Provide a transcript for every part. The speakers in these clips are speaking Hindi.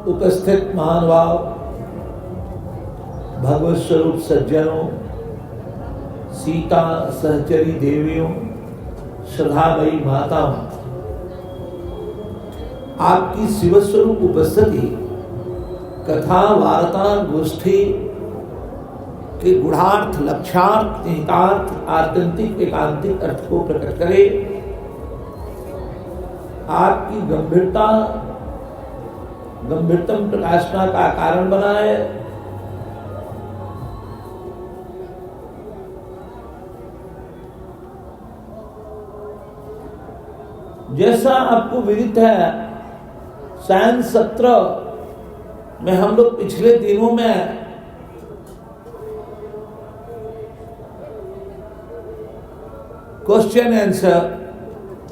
उपस्थित महानुभाव, भगवत स्वरूप सज्जनों, सीता सहचरी देवियों, श्रद्धामयी माताओं, आपकी शिवस्वरूप उपस्थिति कथा वार्ता गोष्ठी के गुणार्थ, लक्ष्यार्थ, निहितार्थ, आत्यंतिक एकांतिक अर्थ को प्रकट करे। आपकी गंभीरतम प्रकाशना का कारण बनाए। जैसा आपको विदित है, सायंस सत्र में हम लोग पिछले दिनों में क्वेश्चन आंसर,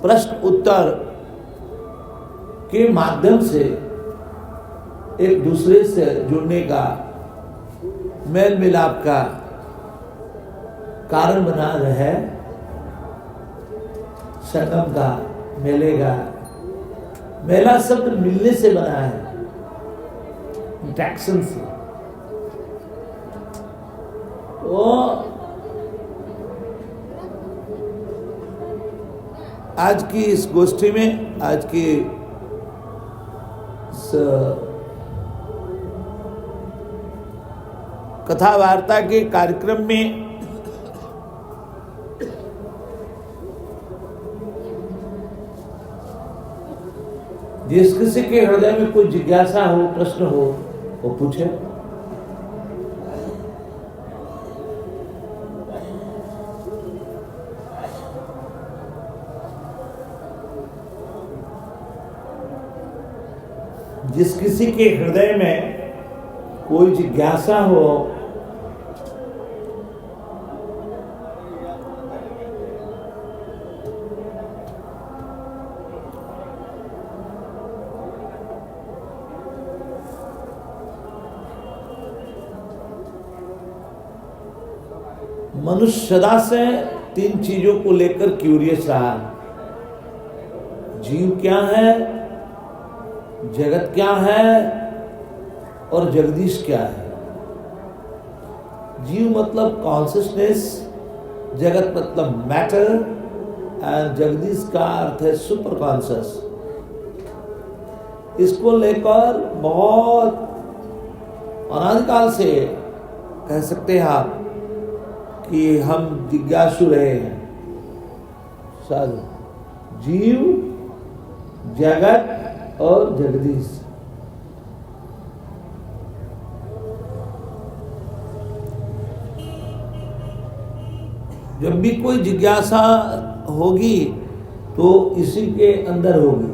प्रश्न उत्तर के माध्यम से एक दूसरे से जुड़ने का, मेल मिलाप का कारण बना रहे। संगम का, मेले का, मेला शब्द मिलने से बना है, इंटरेक्शन से। तो आज की इस गोष्ठी में, आज की इस कथा वार्ता के कार्यक्रम में जिस किसी के हृदय में कोई जिज्ञासा हो, प्रश्न हो, वो पूछे। जिस किसी के हृदय में कोई जिज्ञासा हो, मनुष्य सदा से तीन चीजों को लेकर क्यूरियस रहा। जीव क्या है, जगत क्या है और जगदीश क्या है। जीव मतलब कॉन्शियसनेस, जगत मतलब मैटर, एंड जगदीश का अर्थ है सुपर कॉन्शियस। इसको लेकर बहुत अनादिकाल से कह सकते हैं आप कि हम जिज्ञासु रहे हैं। सर, जीव, जगत और जगदीश। जब भी कोई जिज्ञासा होगी तो इसी के अंदर होगी।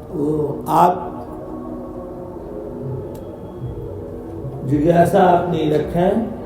तो आप जिज्ञासा अपनी रखें।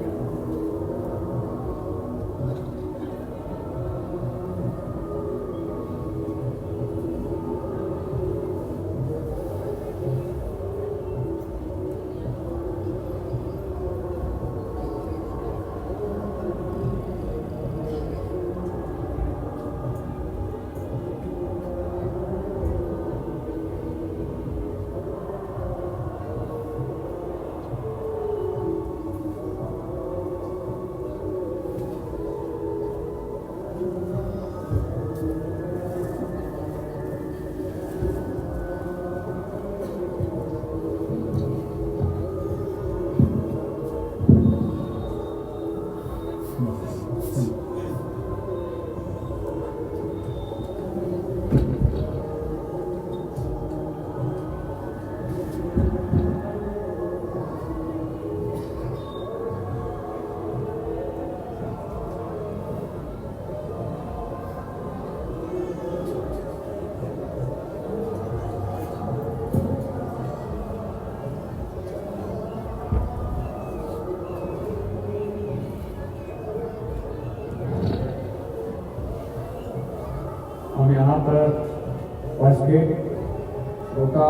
हम यहाँ पर वर्ष के श्रोता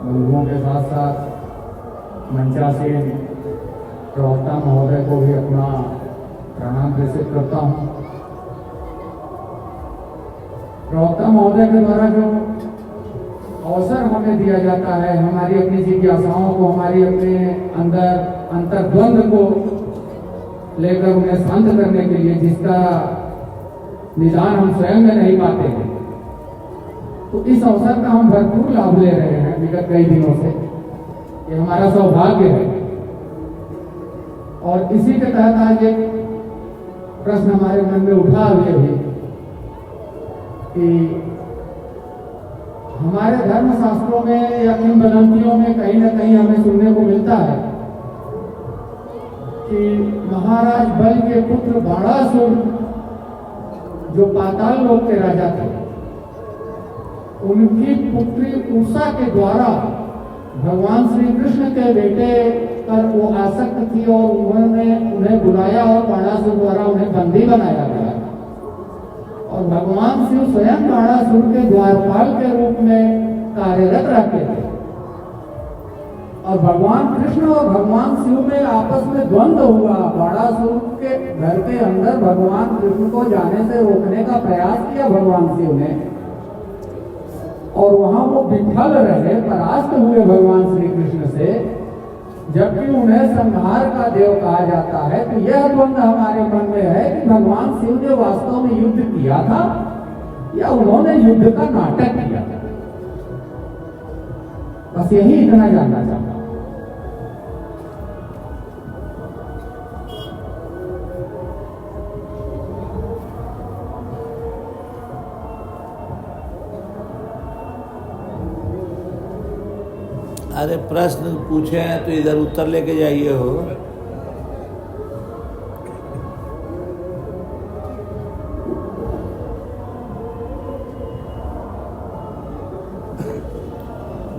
बंधुओं के साथ साथ मंचासीन प्रवक्ता महोदय को भी अपना प्रणाम प्रेषित करता हूँ। प्रवक्ता महोदय के द्वारा जो अवसर हमें दिया जाता है हमारी अपनी जिज्ञासाओं को, हमारी अपने अंदर अंतर्द्वंद को लेकर उन्हें शांत करने के लिए, जिसका निदान हम स्वयं में नहीं पाते हैं, तो इस अवसर का हम भरपूर लाभ ले रहे हैं विगत कई दिनों से। ये हमारा सौभाग्य है। और इसी के तहत आज एक प्रश्न हमारे मन में उठा हुए भी कि हमारे धर्म शास्त्रों में या किंवदंतियों में कहीं ना कहीं हमें सुनने को मिलता है कि महाराज बल के पुत्र बाणासुर जो पाताल लोक के राजा थे, उनकी पुत्री उषा के द्वारा भगवान श्री कृष्ण के बेटे पर वो आसक्त थी और उन्होंने उन्हें बुलाया और बाणासुर द्वारा उन्हें बंदी बनाया गया। और भगवान शिव स्वयं बाणासुर के द्वारपाल के रूप में कार्यरत रहते थे। और भगवान कृष्ण और भगवान शिव में आपस में द्वंद्व हुआ। बाणासुर के घर के अंदर भगवान कृष्ण को जाने से रोकने का प्रयास किया भगवान शिव ने, और वहां वो विफल रहे, परास्त हुए भगवान श्री कृष्ण से, जबकि उन्हें संहार का देव कहा जाता है। तो यह द्वंद्व हमारे मन में है कि भगवान शिव ने वास्तव में युद्ध किया था या उन्होंने युद्ध का नाटक किया था। बस यही इतना जानना चाहता हूं। अरे प्रश्न पूछे हैं तो इधर उत्तर लेके जाइए हो।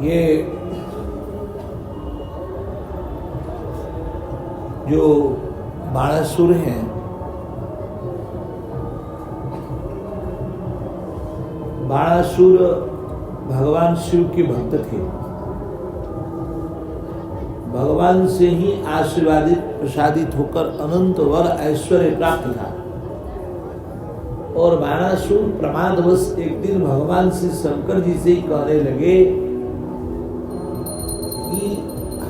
ये जो बाणासुर हैं, बाणासुर भगवान शिव के भक्त थे। भगवान से ही आशीर्वादित प्रसादित होकर अनंत वर ऐश्वर्य प्राप्त था। और बाणासुर प्रमादवश एक दिन भगवान श्री शंकर जी से ही कहने लगे कि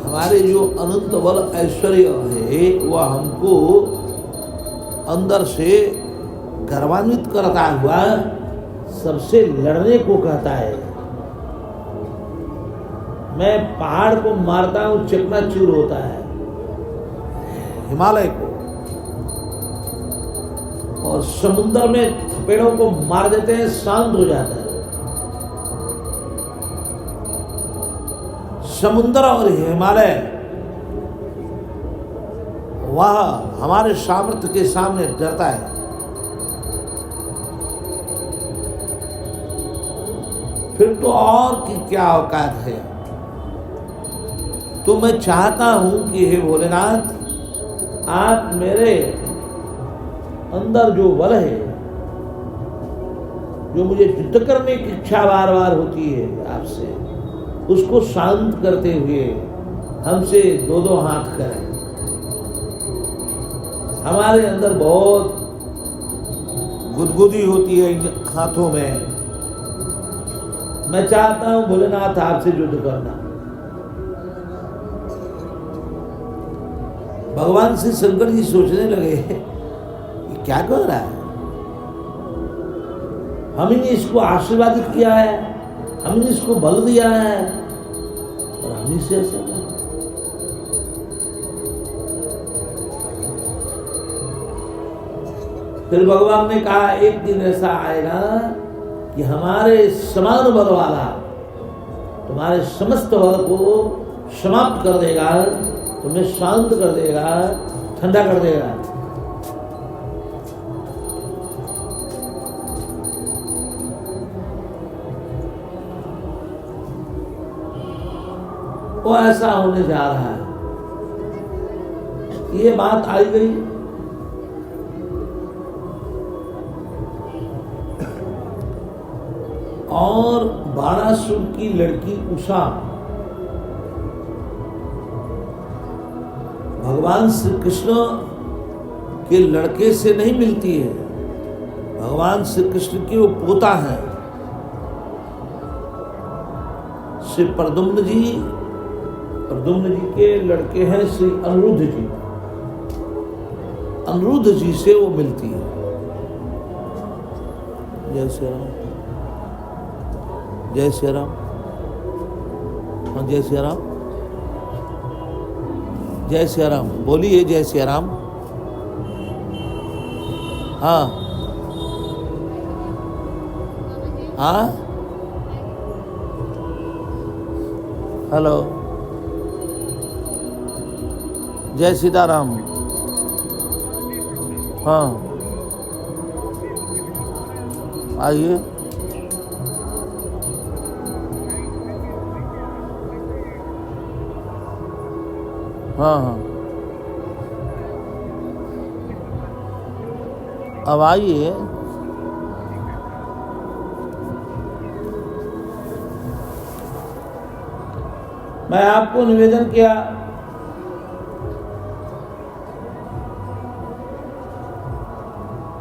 हमारे जो अनंत बल ऐश्वर्य है वह हमको अंदर से गर्वान्वित करता हुआ सबसे लड़ने को कहता है। मैं पहाड़ को मारता हूं, चकनाचूर होता है हिमालय को, और समुद्र में थपेड़ों को मार देते हैं, शांत हो जाता है। समुद्र और हिमालय वह हमारे सामर्थ्य के सामने डरता है। फिर तो और की क्या औकात है। तो मैं चाहता हूं कि हे भोलेनाथ, आप मेरे अंदर जो बल है, जो मुझे युद्ध करने की इच्छा बार बार होती है आपसे, उसको शांत करते हुए हमसे दो दो हाथ करें। हमारे अंदर बहुत गुदगुदी होती है इन हाथों में। मैं चाहता हूं भोलेनाथ आपसे युद्ध करना। भगवान श्री शंकर जी सोचने लगे ये क्या कह रहा है। हम ही इसको आशीर्वादित किया है, हमने इसको बल दिया है और हम ही से ऐसा। फिर भगवान ने कहा एक दिन ऐसा आएगा कि हमारे समान बल वाला तुम्हारे समस्त बल को समाप्त कर देगा, तुम्हें शांत कर देगा, ठंडा कर देगा। वो ऐसा होने जा रहा है। ये बात आई गई। और बाणासुर की लड़की उषा भगवान श्री कृष्ण के लड़के से नहीं मिलती है। भगवान श्री कृष्ण की वो पोता है। श्री प्रद्युम्न जी के लड़के हैं श्री अनिरुद्ध जी। अनिरुद्ध जी से वो मिलती है। जय श्री राम, जय श्री राम, हाँ जय श्री राम, जय श्री राम, बोलिए जय श्री राम। हाँ हाँ, हेलो, जय सीताराम। हाँ आइए। हाँ हाँ, अब आइए। मैं आपको निवेदन किया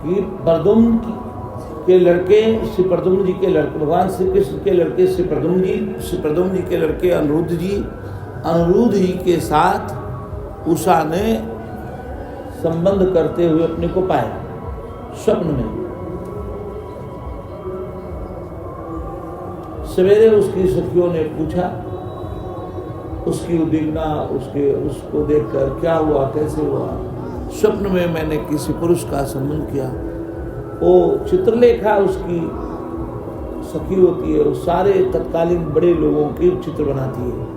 कि प्रद्युम्न के लड़के श्री प्रद्युम्न जी के लड़के, भगवान श्री कृष्ण के लड़के श्री प्रद्युम्न जी के लड़के अनिरुद्ध जी के साथ उषा ने संबंध करते हुए अपने को पाया स्वप्न में। सवेरे उसकी सखियों ने पूछा, उसकी उद्विग्नता, उसको देखकर क्या हुआ, कैसे हुआ। स्वप्न में मैंने किसी पुरुष का संबंध किया। वो चित्रलेखा उसकी सखी होती है, वो सारे तत्कालीन बड़े लोगों की चित्र बनाती है।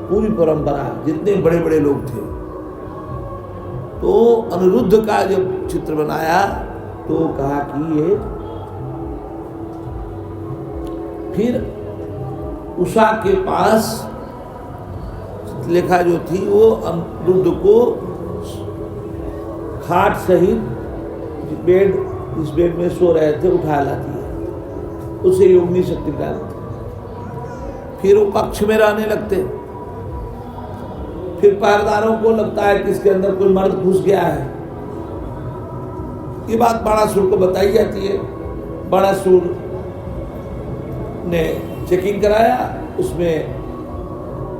पूरी परंपरा जितने बड़े बड़े लोग थे, तो अनिरुद्ध का जब चित्र बनाया तो कहा कि ये फिर उषा के पास चित्रलेखा जो थी वो अनिरुद्ध को खाट सहित जिस बेड में सो रहे थे उठा लाती है, उसे योगिनी शक्ति डालती। फिर वो कक्ष में रहने लगते। फिर पहरेदारों को लगता है कि इसके अंदर कोई मर्द घुस गया है। ये बात बाणासुर को बताई जाती है। बाणासुर ने चेकिंग कराया, उसमें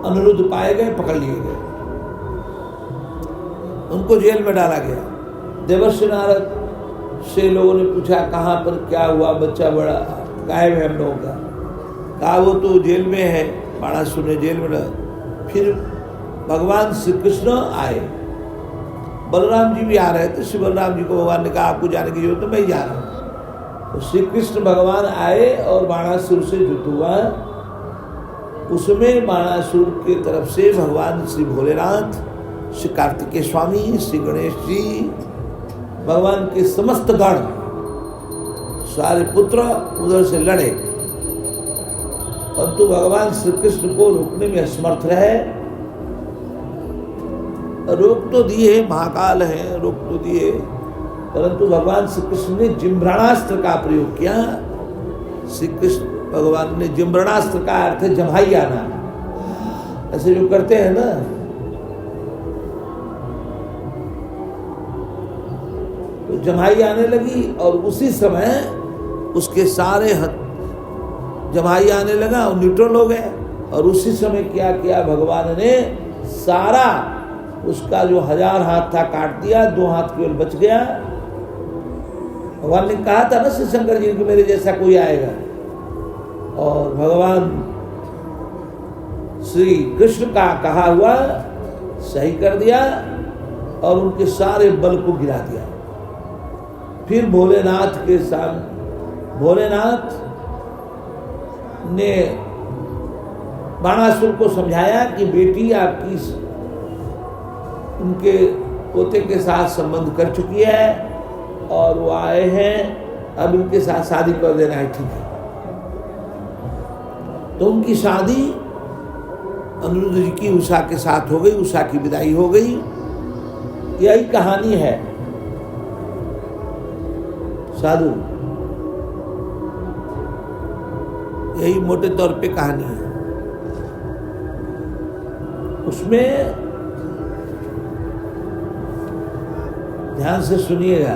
अनिरुद्ध पाए गए, पकड़ लिए गए, उनको जेल में डाला गया। देवर्षि नारद से लोगों ने पूछा कहाँ पर क्या हुआ, बच्चा बड़ा गायब है हम लोगों का। कहा वो तो जेल में है, बाणासुर ने जेल में डाला। फिर भगवान श्री कृष्ण आए, बलराम जी भी आ रहे थे। श्री बलराम जी को भगवान ने कहा आपको जाने की जरूरत है, मैं ही जा रहा हूँ। तो श्री कृष्ण भगवान आए और बाणासुर से युद्ध हुआ। उसमें बाणासुर की तरफ से भगवान श्री भोलेनाथ, श्री कार्तिकेय स्वामी, श्री गणेश जी, भगवान के समस्त गण, सारे पुत्र उधर से लड़े, परंतु भगवान श्री कृष्ण को रोकने में असमर्थ रहे। रोक तो दिए, महाकाल है, रोक तो दिए, परंतु भगवान श्री कृष्ण ने जिम्भ्राणास्त्र का प्रयोग किया। श्री कृष्ण भगवान ने जिम्भ्राणास्त्र का अर्थ है जम्हाई आना, ऐसे जो करते हैं ना, तो जम्हाई आने लगी और उसी समय उसके सारे जम्हाई आने लगा और न्यूट्रल हो गए। और उसी समय क्या किया भगवान ने, सारा उसका जो 1000 हाथ था काट दिया, 2 हाथ केवल बच गया। भगवान ने कहा था ना श्री शंकर जी कि मेरे जैसा कोई आएगा, और भगवान श्री कृष्ण का कहा हुआ सही कर दिया और उनके सारे बल को गिरा दिया। फिर भोलेनाथ के सामने भोलेनाथ ने बाणासुर को समझाया कि बेटी आपकी उनके पोते के साथ संबंध कर चुकी है और वो आए हैं, अब इनके साथ शादी कर देना है, ठीक है। तो उनकी शादी अनिरुद्ध जी की उषा के साथ हो गई, उषा की विदाई हो गई। यही कहानी है साधु, यही मोटे तौर पे कहानी है। उसमें ध्यान से सुनिएगा,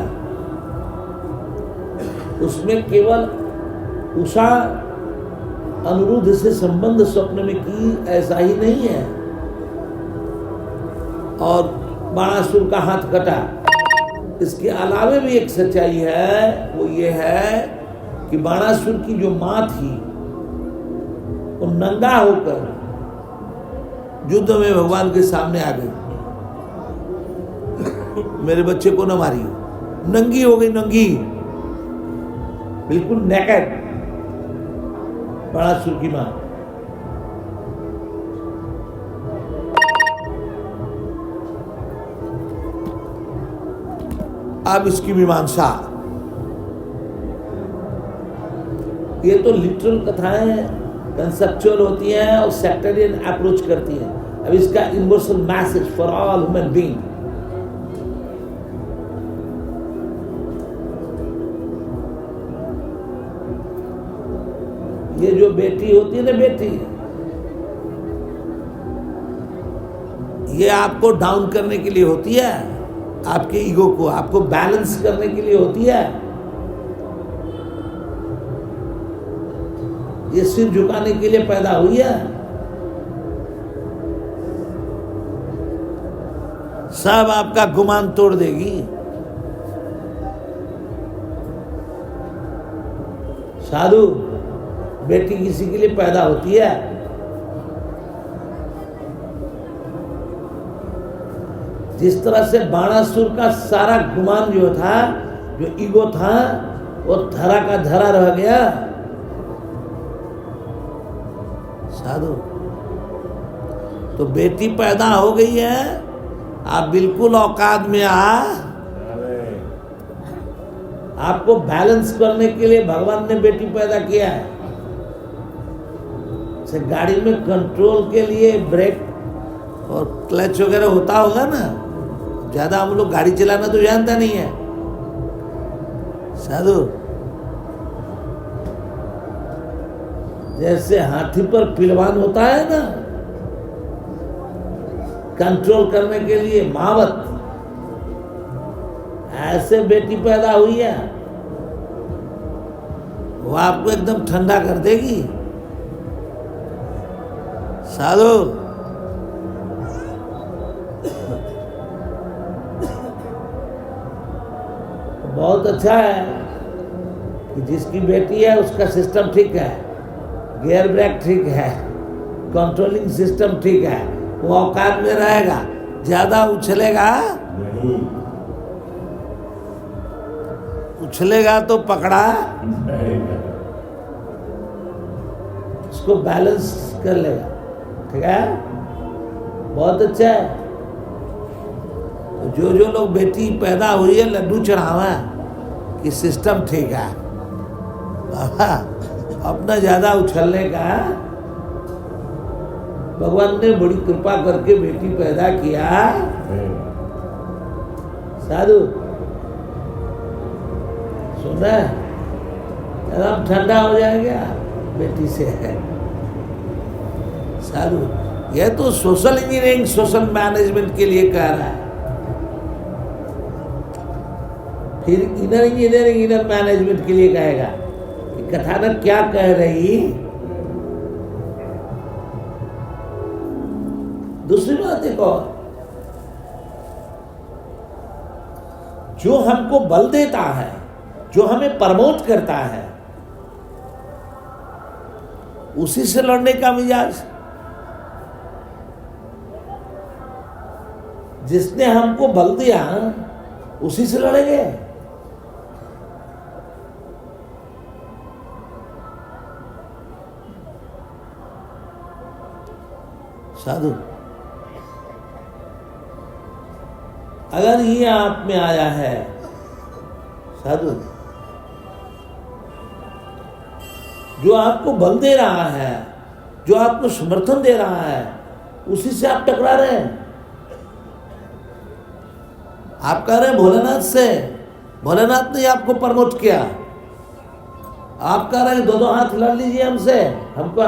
उसमें केवल उषा अनिरुद्ध से संबंध स्वप्न में की ऐसा ही नहीं है और बाणासुर का हाथ कटा। इसके अलावे भी एक सच्चाई है, वो ये है कि बाणासुर की जो मां थी वो नंगा होकर युद्ध में भगवान के सामने आ गई, मेरे बच्चे को न मारियो, नंगी हो गई, नंगी, बिल्कुल नेकेड, बाणासुर की मां। अब इसकी मीमांसा, ये तो लिटरल कथाएं कंसेप्चुअल होती हैं और सेक्टरियन अप्रोच करती हैं। अब इसका universal message for all human being, ये जो बेटी होती है ना, बेटी, ये आपको डाउन करने के लिए होती है, आपके ईगो को, आपको बैलेंस करने के लिए होती है। ये सिर झुकाने के लिए पैदा हुई है। सब आपका गुमान तोड़ देगी। साधु, बेटी किसी के लिए पैदा होती है, जिस तरह से बाणासुर का सारा गुमान जो था, जो ईगो था, वो धरा का धरा रह गया। साधु, तो बेटी पैदा हो गई है, आप बिल्कुल औकात में आपको बैलेंस करने के लिए भगवान ने बेटी पैदा किया है। से गाड़ी में कंट्रोल के लिए ब्रेक और क्लच वगैरह होता होगा ना, ज्यादा हम लोग गाड़ी चलाना तो जानता नहीं है। साधु, जैसे हाथी पर पिलवान होता है ना कंट्रोल करने के लिए, महावत, ऐसे बेटी पैदा हुई है, वो आपको एकदम ठंडा कर देगी। साधु, बहुत अच्छा है कि जिसकी बेटी है उसका सिस्टम ठीक है, गियर ब्रेक ठीक है, कंट्रोलिंग सिस्टम ठीक है, वो औकात में रहेगा, ज्यादा उछलेगा तो पकड़ा, उसको बैलेंस कर लेगा। ठीक है, बहुत अच्छा है। तो जो लोग बेटी पैदा हुई है लड्डू चढ़ावा कि सिस्टम ठीक है, बाबा अपना ज्यादा उछलने का, भगवान ने बड़ी कृपा करके बेटी पैदा किया। साधु सुना, एकदम ठंडा हो जाएगा बेटी से है। साधु, यह तो सोशल इंजीनियरिंग, सोशल मैनेजमेंट के लिए कह रहा है। फिर इनर इंजीनियरिंग, इनर मैनेजमेंट के लिए कहेगा कि कथानक क्या कह रही। दूसरी बात एक और, जो हमको बल देता है, जो हमें प्रमोट करता है, उसी से लड़ने का मिजाज। जिसने हमको बल दिया उसी से लड़ेंगे। साधु, अगर ये आप में आया है, साधु, जो आपको बल दे रहा है, जो आपको समर्थन दे रहा है, उसी से आप टकरा रहे हैं। आप कह रहे हैं भोलेनाथ से, भोलेनाथ ने आपको प्रमोट किया। आप कह रहे हैं दो हाथ लड़ लीजिए हमसे, हमको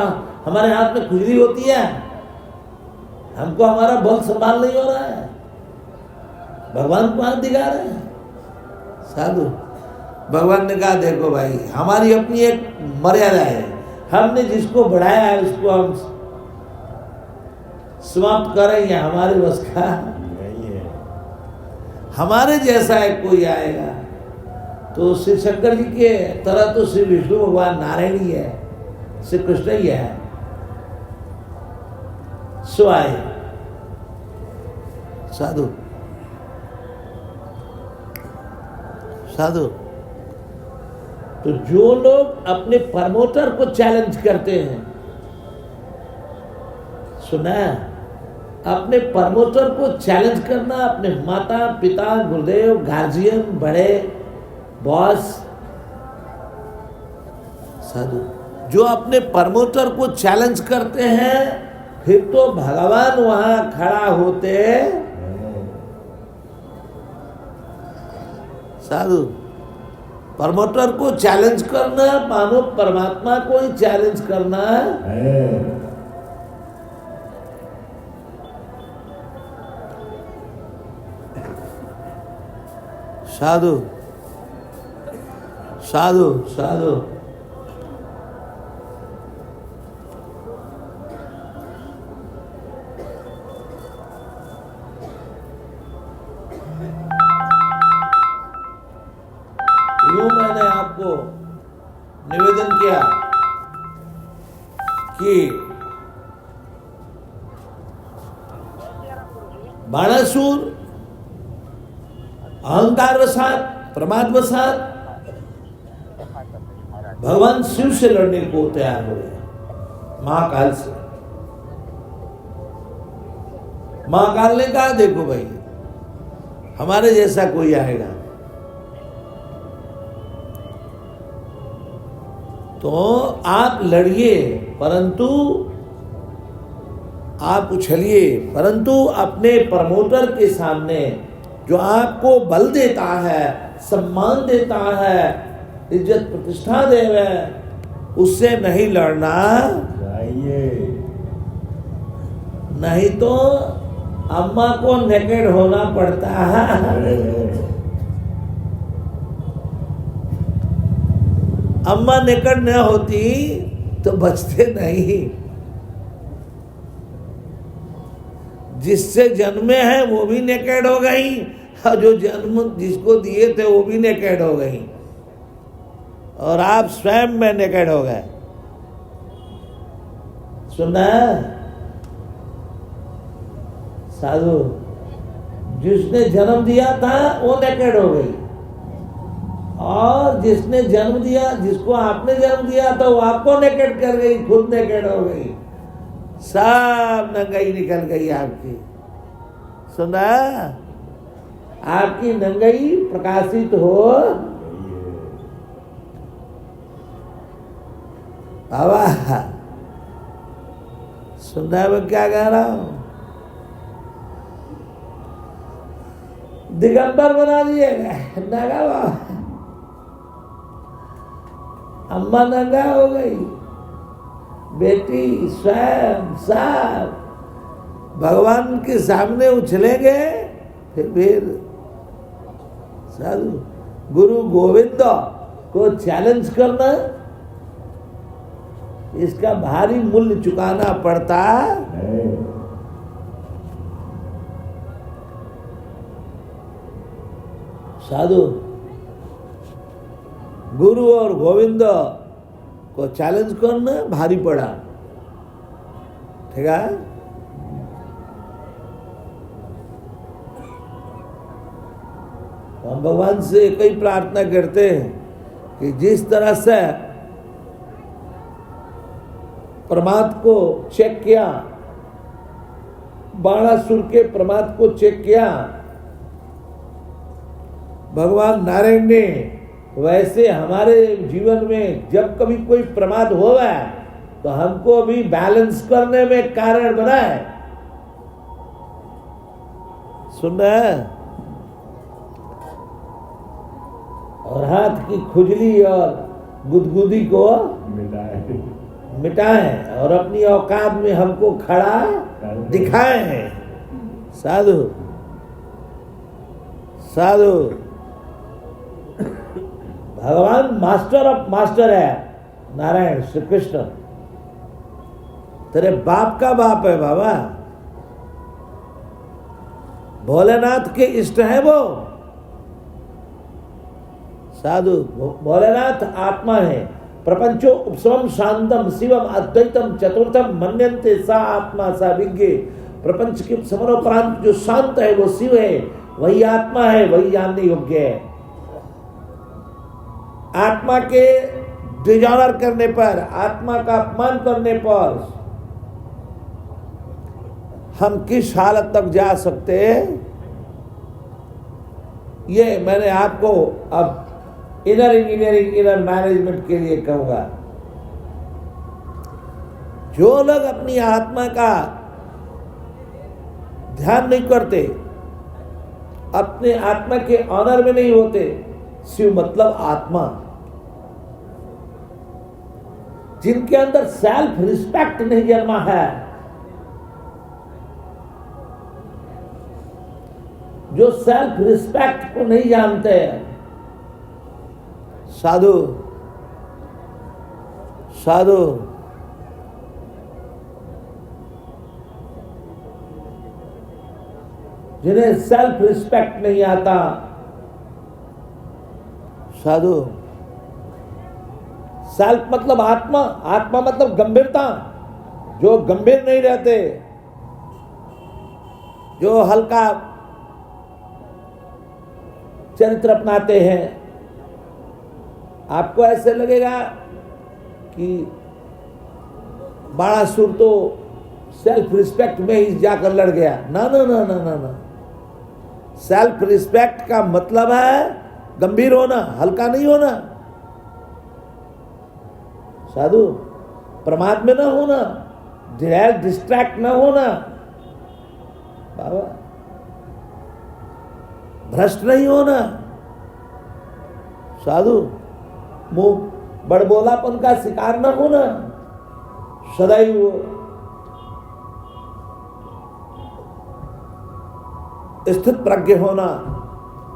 हमारे हाथ में खुजली होती है, हमको हमारा बल संभाल नहीं हो रहा है, भगवान को हाथ दिखा रहे हैं। साधु। भगवान ने कहा देखो भाई, हमारी अपनी एक मर्यादा है, हमने जिसको बढ़ाया है उसको हम समाप्त करेंगे, हमारे बस का नहीं है। हमारे जैसा एक कोई आएगा तो श्री शंकर जी के तरह तो श्री विष्णु भगवान नारायण ही है, श्री कृष्ण ही है, सो आए। साधु साधु। तो जो लोग अपने प्रमोटर को चैलेंज करते हैं, सुना, अपने प्रमोटर को चैलेंज करना, अपने माता पिता गुरुदेव गार्जियन बड़े बॉस, साधु जो अपने प्रमोटर को चैलेंज करते हैं, फिर तो भगवान वहां खड़ा होते। साधु प्रमोटर को चैलेंज करना मानो परमात्मा को ही चैलेंज करना है। साधु साधु साधु। यूं मैंने आपको निवेदन किया कि बाणासुर अहंकार वसात प्रमाद वसात भगवान शिव से लड़ने को तैयार हो गए, महाकाल से। महाकाल ने कहा देखो भाई, हमारे जैसा कोई आएगा तो आप लड़िए, परंतु आप उछलिए, परंतु अपने प्रमोटर के सामने जो आपको बल देता है, सम्मान देता है, इज्जत प्रतिष्ठा देवे, उससे नहीं लड़ना चाहिए, नहीं तो अम्मा को नेकेड होना पड़ता है। अम्मा नेकेड न होती तो बचते नहीं। जिससे जन्मे हैं वो भी नेकेड हो गई, और जो जन्म जिसको दिए थे वो भी नेकेड हो गई, और आप स्वयं में नेकेड हो गए। सुना साधु, जिसने जन्म दिया था वो नेकेड हो गई, और जिसने जन्म दिया, जिसको आपने जन्म दिया था वो आपको नेकेड कर गई, खुद नेकेड हो गई, सब नंगाई निकल गई आपकी। सुना, आपकी नंगाई प्रकाशित हो। बाबा सुनना, मैं क्या कह रहा हूं, दिगंबर बना दिएगा नंगा बाबा। अम्मा नंगा हो गई, बेटी स्वयं सब भगवान के सामने उछलेंगे। फिर साधु गुरु गोविंद को चैलेंज करना, इसका भारी मूल्य चुकाना पड़ता है। साधु गुरु और गोविंद को चैलेंज करना भारी पड़ा, ठीक है। हम भगवान से एक ही प्रार्थना करते हैं कि जिस तरह से प्रमाद को चेक किया, बाणासुर के प्रमाद को चेक किया भगवान नारायण ने, वैसे हमारे जीवन में जब कभी कोई प्रमाद होगा तो हमको भी बैलेंस करने में कारण बनाए। सुन रहे हैं? और हाथ की खुजली और गुदगुदी को मिटाएं और अपनी औकात में हमको खड़ा दिखाएं। साधु साधु भगवान मास्टर ऑफ मास्टर है, नारायण श्री कृष्ण। तेरे बाप का बाप है बाबा, भोलेनाथ के इष्ट है वो। साधु, भोलेनाथ आत्मा है। प्रपंचो उपशमम शांतम शिवम अद्वैतम चतुर्थम मन्यन्ते सा आत्मा सा विज्ञ। प्रपंच के उपशमनोपरांत जो शांत है वो शिव है, वही आत्मा है, वही जानने योग्य है। आत्मा के डिजॉनर करने पर, आत्मा का अपमान करने पर हम किस हालत तक जा सकते हैं, ये मैंने आपको अब इनर इंजीनियरिंग, इनर मैनेजमेंट के लिए कहूंगा। जो लोग अपनी आत्मा का ध्यान नहीं करते, अपने आत्मा के ऑनर में नहीं होते, शिव मतलब आत्मा, जिनके अंदर सेल्फ रिस्पेक्ट नहीं जन्मा है, जो सेल्फ रिस्पेक्ट को नहीं जानते, साधु साधु जिन्हें सेल्फ रिस्पेक्ट नहीं आता, साधु, सेल्फ मतलब आत्मा, आत्मा मतलब गंभीरता, जो गंभीर नहीं रहते, जो हल्का चरित्र अपनाते हैं, आपको ऐसे लगेगा कि बाणासुर तो सेल्फ रिस्पेक्ट में ही जाकर लड़ गया। ना ना ना ना ना ना, सेल्फ रिस्पेक्ट का मतलब है गंभीर होना, हल्का नहीं होना। साधु, प्रमाद में ना होना, डिस्ट्रैक्ट ना होना, बाबा भ्रष्ट नहीं होना। साधु, मुंह बड़बोलापन का शिकार न होना, सदैव स्थित प्रज्ञ होना,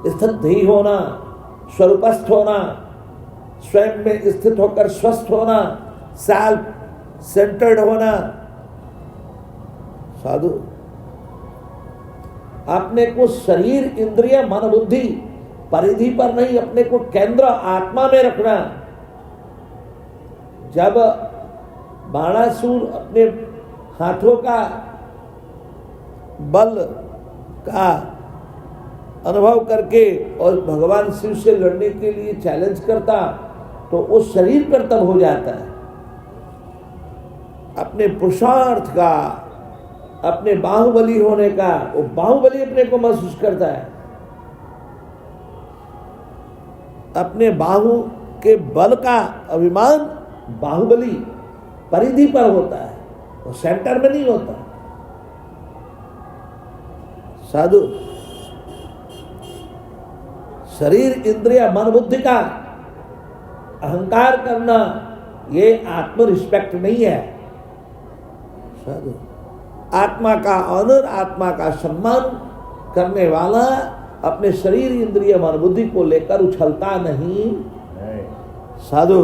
स्थित धी होना, स्वरूपस्थ होना, स्वयं में स्थित होकर स्वस्थ होना, सेल्फ सेंटर्ड होना। साधु, अपने को शरीर, इंद्रिय, मन, बुद्धि परिधि पर नहीं, अपने को केंद्र आत्मा में रखना। जब बाणासुर अपने हाथों का बल का अनुभव करके और भगवान शिव से लड़ने के लिए चैलेंज करता, तो वो शरीर पर तब हो जाता है। अपने पुरुषार्थ का, अपने बाहुबली होने का, वो बाहुबली अपने को महसूस करता है। अपने बाहु के बल का अभिमान बाहुबली परिधि पर होता है, वो सेंटर में नहीं होता। साधु, शरीर, इंद्रिय, मन, बुद्धि का अहंकार करना, ये आत्म रिस्पेक्ट नहीं है। साधु, आत्मा का ऑनर, आत्मा का सम्मान करने वाला अपने शरीर, इंद्रिय, मन, बुद्धि को लेकर उछलता नहीं। साधु,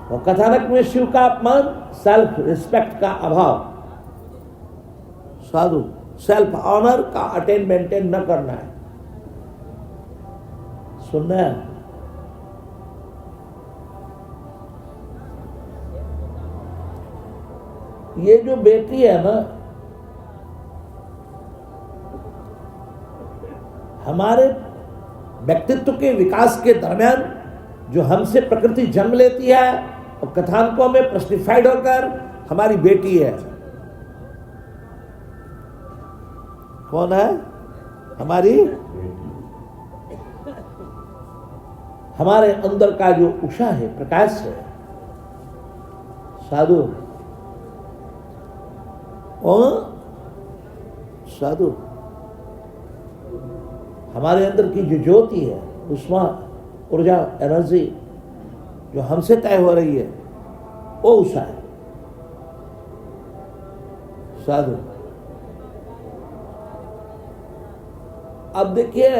और कथानक में शिव का अपमान, सेल्फ रिस्पेक्ट का अभाव। साधु, सेल्फ ऑनर का अटेन मेंटेन न करना है। सुनना है? ये जो बेटी है ना, हमारे व्यक्तित्व के विकास के दरमियान जो हमसे प्रकृति जन्म लेती है और कथानकों में प्रस्टिफाइड होकर हमारी बेटी है। कौन है? हमारी, हमारे अंदर का जो उषा है, प्रकाश है। साधु, साधु, हमारे अंदर की जो ज्योति है, उष्मा, ऊर्जा, एनर्जी जो हमसे तय हो रही है, वो उषा है। साधु, अब देखिए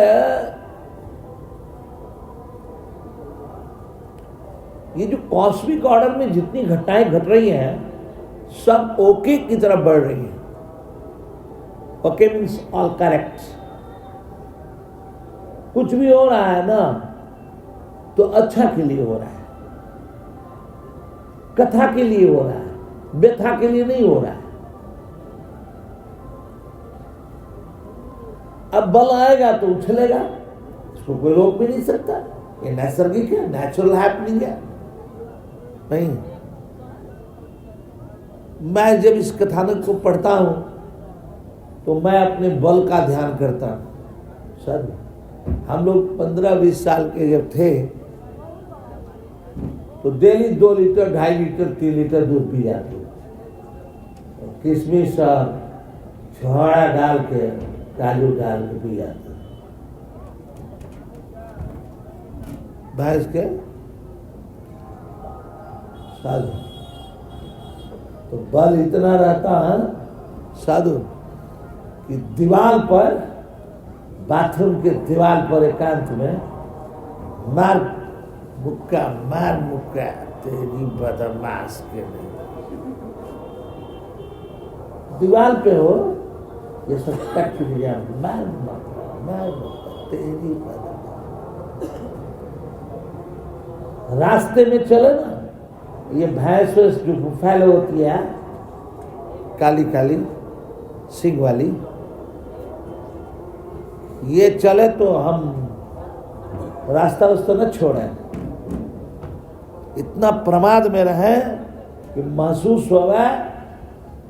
ये जो कॉस्मिक ऑर्डर में जितनी घटनाएं घट रही हैं सब ओके की तरफ बढ़ रही हैं। Okay means all correct. कुछ भी हो रहा है ना तो अच्छा के लिए हो रहा है, कथा के लिए हो रहा है, व्यथा के लिए नहीं हो रहा है। अब बल आएगा तो उछलेगा, इसको कोई रोक भी नहीं सकता। ये नैसर्गिक है, नेचुरल हैपनिंग है। नहीं, मैं जब इस कथानक को पढ़ता हूं तो मैं अपने बल का ध्यान करता हूं। सर, हम लोग 15-20 साल के जब थे तो डेली 2 लीटर 2.5 लीटर 3 लीटर दूध पी जाते, किशमिश और छुहाड़ा डाल के, काजू डाल के पी जाते भैंस के। साधु तो बल इतना रहता है साधु कि दीवार पर, बाथरूम के दीवार पर एकांत में मार मुक्का तेरी बदमाश के नहीं। दीवार पे हो ये सब टक मार मुक्का तेरी बदमाश। रास्ते में चले ना, ये भैंस जो फैले होती है काली काली सिंह वाली, ये चले तो हम रास्ता न छोड़े। इतना प्रमाद में रहे कि महसूस होगा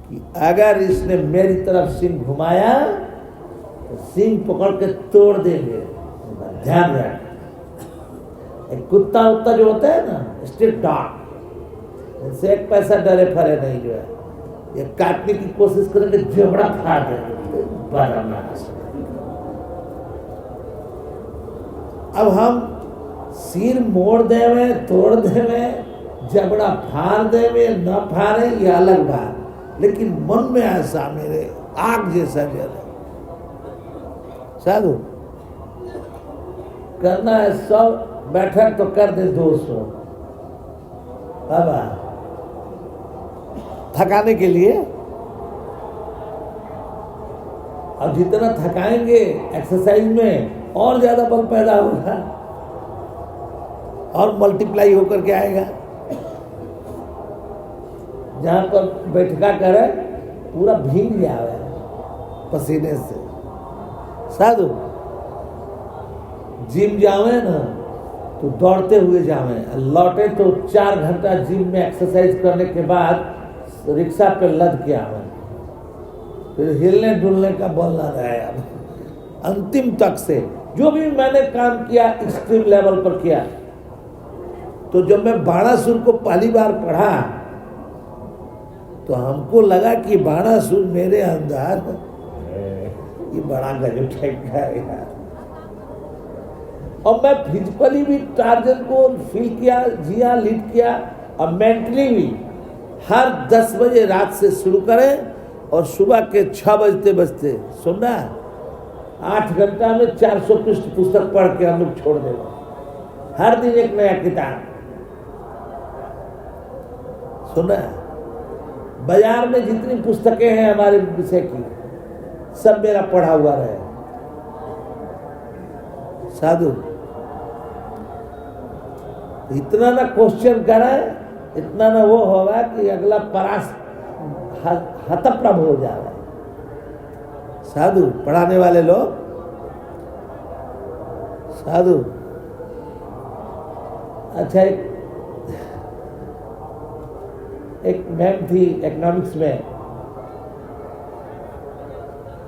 कि अगर इसने मेरी तरफ सिंह घुमाया तो सिंह पकड़ के तोड़ देंगे। ध्यान रख, एक कुत्ता उत्ता जो होता है ना, स्ट्रीट डॉग, इनसे एक पैसा डरे फरे नहीं, जो है ये काटने की कोशिश करेंगे, जबड़ा फाड़ देंगे। अब हम सिर मोड़ देवे, तोड़ देवे, जबड़ा फाड़ देवे, न फाड़े, ये अलग बात, लेकिन मन में ऐसा मेरे आग जैसा जले। साधु करना है सब, बैठक तो कर दे 200 बाबा थकाने के लिए। और जितना थकाएंगे एक्सरसाइज में और ज्यादा बल पैदा होगा और मल्टीप्लाई होकर के आएगा। जहां पर बैठका करे पूरा भीग जाए पसीने से। साधु जिम जावे ना तो दौड़ते हुए जावे, लौटे तो 4 घंटा जिम में एक्सरसाइज करने के बाद रिक्शा पे लद के आवे, फिर हिलने डुलने का बल ना रहे। अंतिम तक से जो भी मैंने काम किया एक्सट्रीम लेवल पर किया। तो जब मैं बाणासुर को पहली बार पढ़ा तो हमको लगा कि बाणासुर मेरे अंदर ये बड़ा गजब टाइप का है यार। और मैं फिजिकली भी टार्जन को फील किया, जिया, लीड किया, और मेंटली भी। हर 10 बजे रात से शुरू करें और सुबह के 6 बजते बजते सुनना, 8 घंटा में 400 पृष्ठ पुस्तक पढ़ के हम लोग छोड़ देंगे। हर दिन एक नया किताब सुना। बाजार में जितनी पुस्तकें हैं हमारे विषय की सब मेरा पढ़ा हुआ रहे। साधु इतना ना क्वेश्चन करे, इतना ना वो होगा कि अगला परास हतप्रभ हो जाएगा। साधु पढ़ाने वाले लोग, साधु अच्छा एक मैम थी इकोनॉमिक्स में,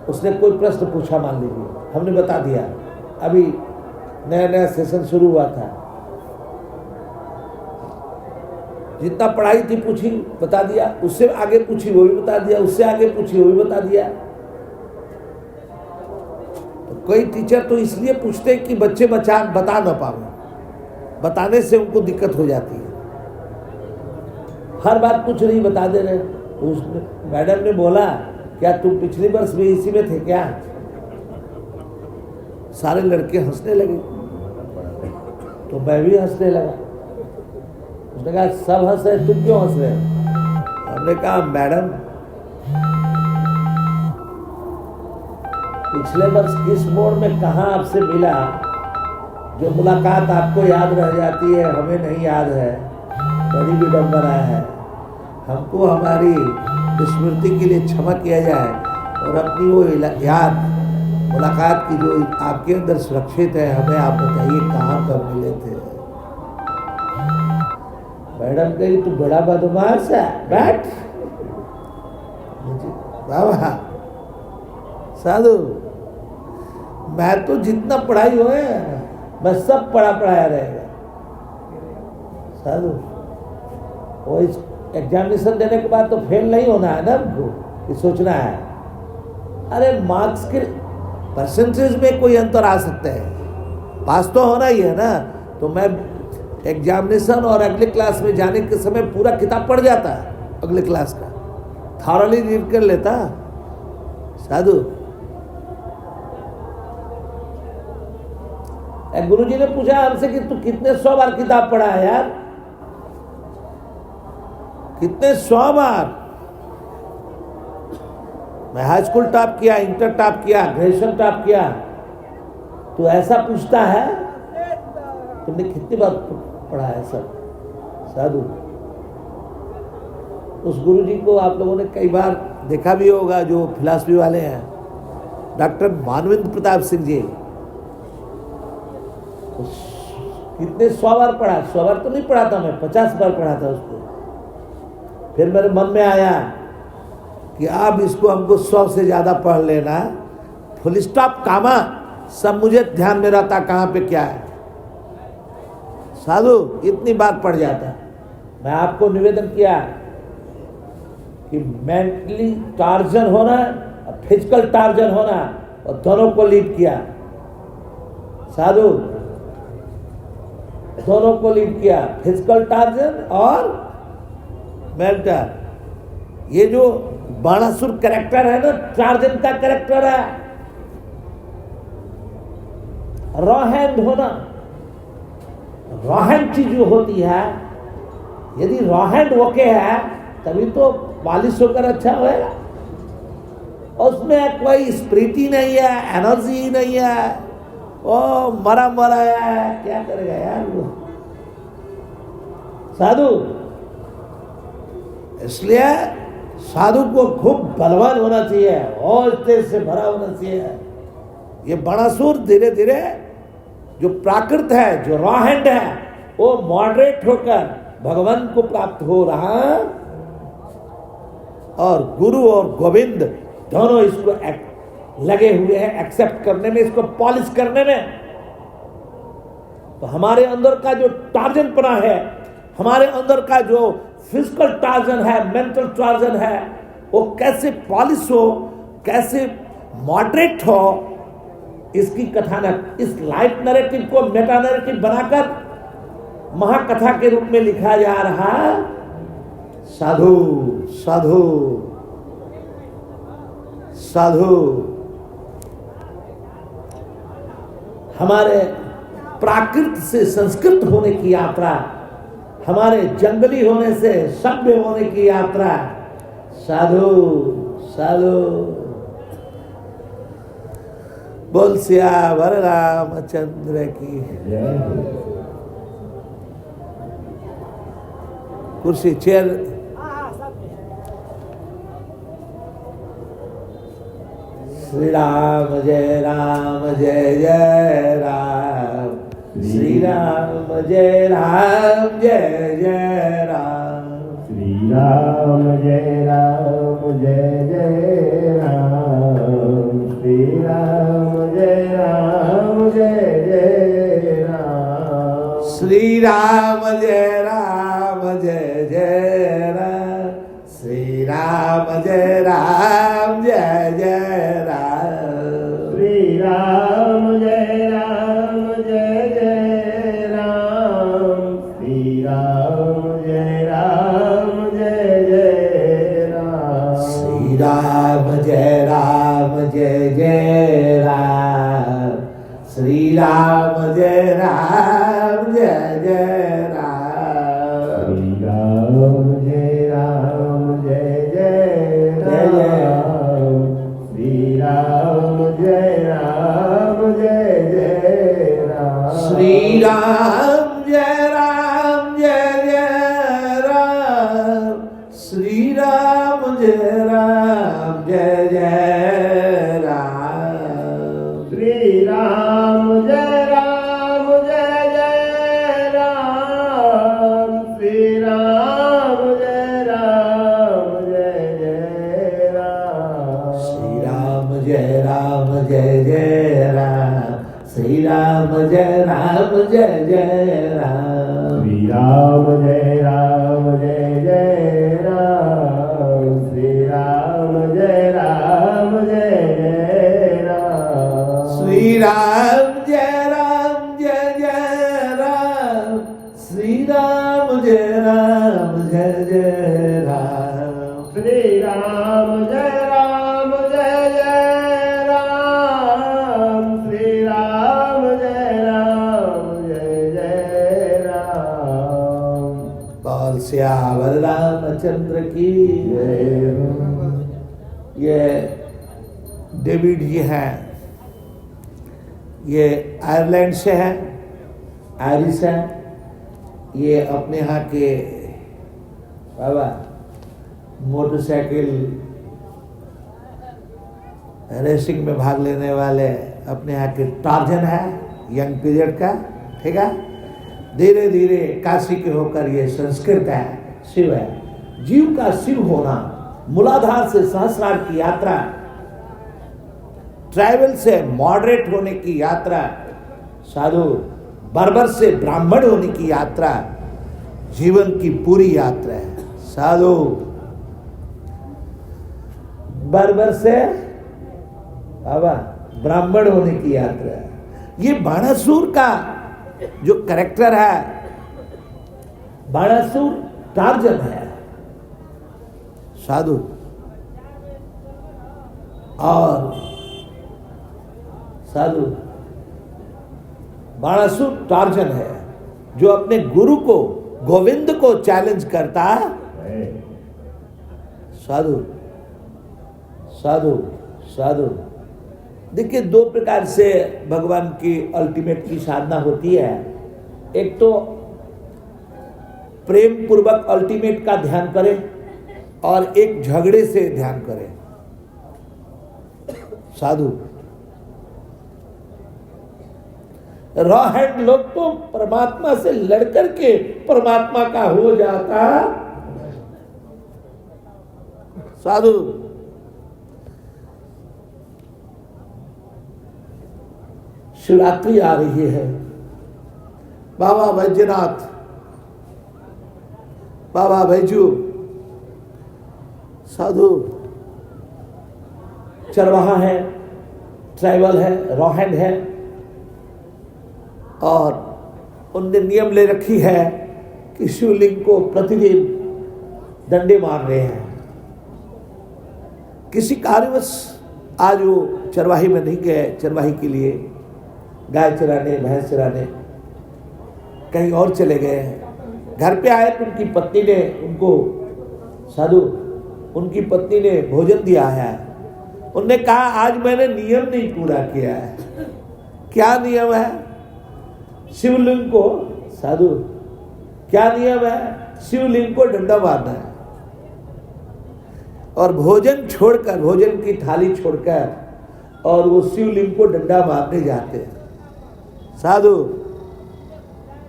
उसने कोई प्रश्न पूछा, मान लीजिए हमने बता दिया, अभी नया नया सेशन शुरू हुआ था, जितना पढ़ाई थी पूछी बता दिया, उससे आगे पूछी वो भी बता दिया, उससे आगे पूछी वो भी बता दिया। तो कई टीचर तो इसलिए पूछते हैं कि बच्चे बता ना पावे, बताने से उनको दिक्कत हो जाती है। हर बात कुछ नहीं बता दे रहे। तो उस मैडम ने बोला, क्या तुम पिछले वर्ष भी इसी में थे क्या? सारे लड़के हंसने लगे, तो मैं भी हंसने लगा। उसने कहा सब हंस रहे, तुम क्यों हंस रहे हो? हमने कहा मैडम, पिछले वर्ष किस मोड़ में कहाँ आपसे मिला, जो मुलाकात आपको याद रह जाती है, हमें नहीं याद है, बड़ी विडंबना है। हमको हमारी स्मृति के लिए क्षमा किया जाए और अपनी वो याद मुलाकात की जो आपके अंदर सुरक्षित है, हमें आप बताइए कहाँ कब मिले थे। मैडम कही तू बड़ा बदमाश है, बैठ। बाबा साधु, मैं तो जितना पढ़ाई हुए मैं सब पढ़ाया रहेगा। साधु, वो इस एग्जामिनेशन देने के बाद तो फेल नहीं होना है ना हमको, ये सोचना है। अरे मार्क्स के परसेंटेज में कोई अंतर आ सकता है, पास तो होना ही है ना। तो मैं एग्जामिनेशन और अगले क्लास में जाने के समय पूरा किताब पढ़ जाता है, अगले क्लास का थॉरली रीड कर लेता। साधु, गुरुजी ने पूछा हमसे कि तू कितने 100 बार किताब पढ़ा है यार? कितने 100 बार? मैं हाई स्कूल टॉप किया, इंटर टॉप किया, ग्रेजुएशन टॉप किया, तो ऐसा पूछता है तुमने कितनी बार पढ़ा है सब? साधु, उस गुरुजी को आप लोगों ने कई बार देखा भी होगा, जो फिलॉसफी वाले हैं, डॉक्टर मानवेंद्र प्रताप सिंह जी। कितने 100 बार पढ़ा? 100 बार तो नहीं पढ़ा था मैं, 50 बार पढ़ा था उसको। फिर मेरे मन में आया कि अब इसको हमको 100 से ज्यादा पढ़ लेना, फुल स्टॉप कामा सब मुझे ध्यान में रहता कहाँ पे क्या है। साधु इतनी बार पढ़ जाता। मैं आपको निवेदन किया कि मेंटली टार्जन होना और फिजिकल टार्जन होना, और दोनों को लीड किया। साधु, दोनों को लीड किया, फिजिकल टार्जन और मेंटल। ये जो बाणासुर कैरेक्टर है ना, टार्जन का कैरेक्टर है, रॉ हैंड होना। रॉ हैंड चीज जो होती है, यदि रॉ हैंड ओके है तभी तो पॉलिश होकर अच्छा होएगा। उसमें कोई स्पिरिट ही नहीं है, एनर्जी ही नहीं है, ओ मरा है, क्या करेगा यार वो। साधु, इसलिए साधु को खूब बलवान होना चाहिए और तेज से भरा होना चाहिए। ये बाणासुर धीरे धीरे जो प्राकृत है, जो रॉ हैंड है, वो मॉडरेट होकर भगवान को प्राप्त हो रहा, और गुरु और गोविंद दोनों इसको लगे हुए हैं एक्सेप्ट करने में, इसको पॉलिश करने में। तो हमारे अंदर का जो टार्जनपना है, हमारे अंदर का जो फिजिकल टार्जन है, मेंटल टार्जन है, वो कैसे पॉलिश हो, कैसे मॉडरेट हो, इसकी कथानक इस लाइफ नैरेटिव को मेटा नैरेटिव बनाकर महाकथा के रूप में लिखा जा रहा। साधु साधु साधु, हमारे प्राकृत से संस्कृत होने की यात्रा, हमारे जंगली होने से सभ्य होने की यात्रा। साधु साधु, बोल सियावर रामचंद्र की। कुर्सी, चेयर। श्री राम जय जय राम, श्री राम जय जय राम, श्री राम जय जय राम, श्री राम जय राम, श्री राम जय जय राम, श्री राम जय जय राम, श्री राम जय जय राम, श्री राम जय जय राम, श्री राम जय जय राम, श्री राम जय जय राम, राम जय राम जय जय राम, श्री राम जय राम जय जय राम, श्री राम जय राम जय जय राम, श्री राम जय राम जय जय राम, श्री राम जय राम जय जय राम, श्री राम जय राम जय जय राम, श्री राम जय राम जय जय राम, श्री राम जय राम जय जय राम, श्री राम जय राम जय जय राम, श्री राम जय राम जय जय राम, श्री राम जय राम जय जय राम, श्री राम जय राम जय जय राम, बोल सियावर रामचंद्र की जय। ये डेविड जी हैं, ये आयरलैंड से हैं, आयरिश हैं। ये अपने यहाँ के बाबा मोटरसाइकिल रेसिंग में भाग लेने वाले अपने यहाँ के टार्जन है, यंग पीरियड का, ठीक है। धीरे धीरे काशी के होकर ये संस्कृत है, शिव है। जीव का शिव होना, मूलाधार से सहस्रार की यात्रा, ट्राइबल से मॉडरेट होने की यात्रा, साधु बर्बर से ब्राह्मण होने की यात्रा, जीवन की पूरी यात्रा है। साधु बर्बर से बाबा ब्राह्मण होने की यात्रा है। ये बाणासुर का जो कैरेक्टर है, बाणासुर टार्जन है साधु, और साधु बाणासुर टार्जन है जो अपने गुरु को, गोविंद को चैलेंज करता है। साधु साधु साधु। देखिए, दो प्रकार से भगवान की अल्टीमेट की साधना होती है। एक तो प्रेम पूर्वक अल्टीमेट का ध्यान करें, और एक झगड़े से ध्यान करें। साधु रॉ हैंड लोग तो परमात्मा से लड़कर के परमात्मा का हो जाता। साधु शिवरात्रि आ रही है, बाबा बैजनाथ, बाबा बैजू साधु चरवाहा है, ट्राइबल है, रॉ हैंड है, और उनने नियम ले रखी है कि शिवलिंग को प्रतिदिन डंडे मार रहे हैं। किसी कारणवश आज वो चरवाही में नहीं गए, चरवाही के लिए गाय चराने, भैंस चराने कहीं और चले गए हैं। घर पे आए तो उनकी पत्नी ने उनको, साधु उनकी पत्नी ने भोजन दिया है। उनने कहा आज मैंने नियम नहीं पूरा किया है। क्या नियम है? शिवलिंग को, साधु क्या नियम है? शिवलिंग को डंडा मारना है, और भोजन छोड़कर, भोजन की थाली छोड़कर, और वो शिवलिंग को डंडा मारने जाते हैं। साधु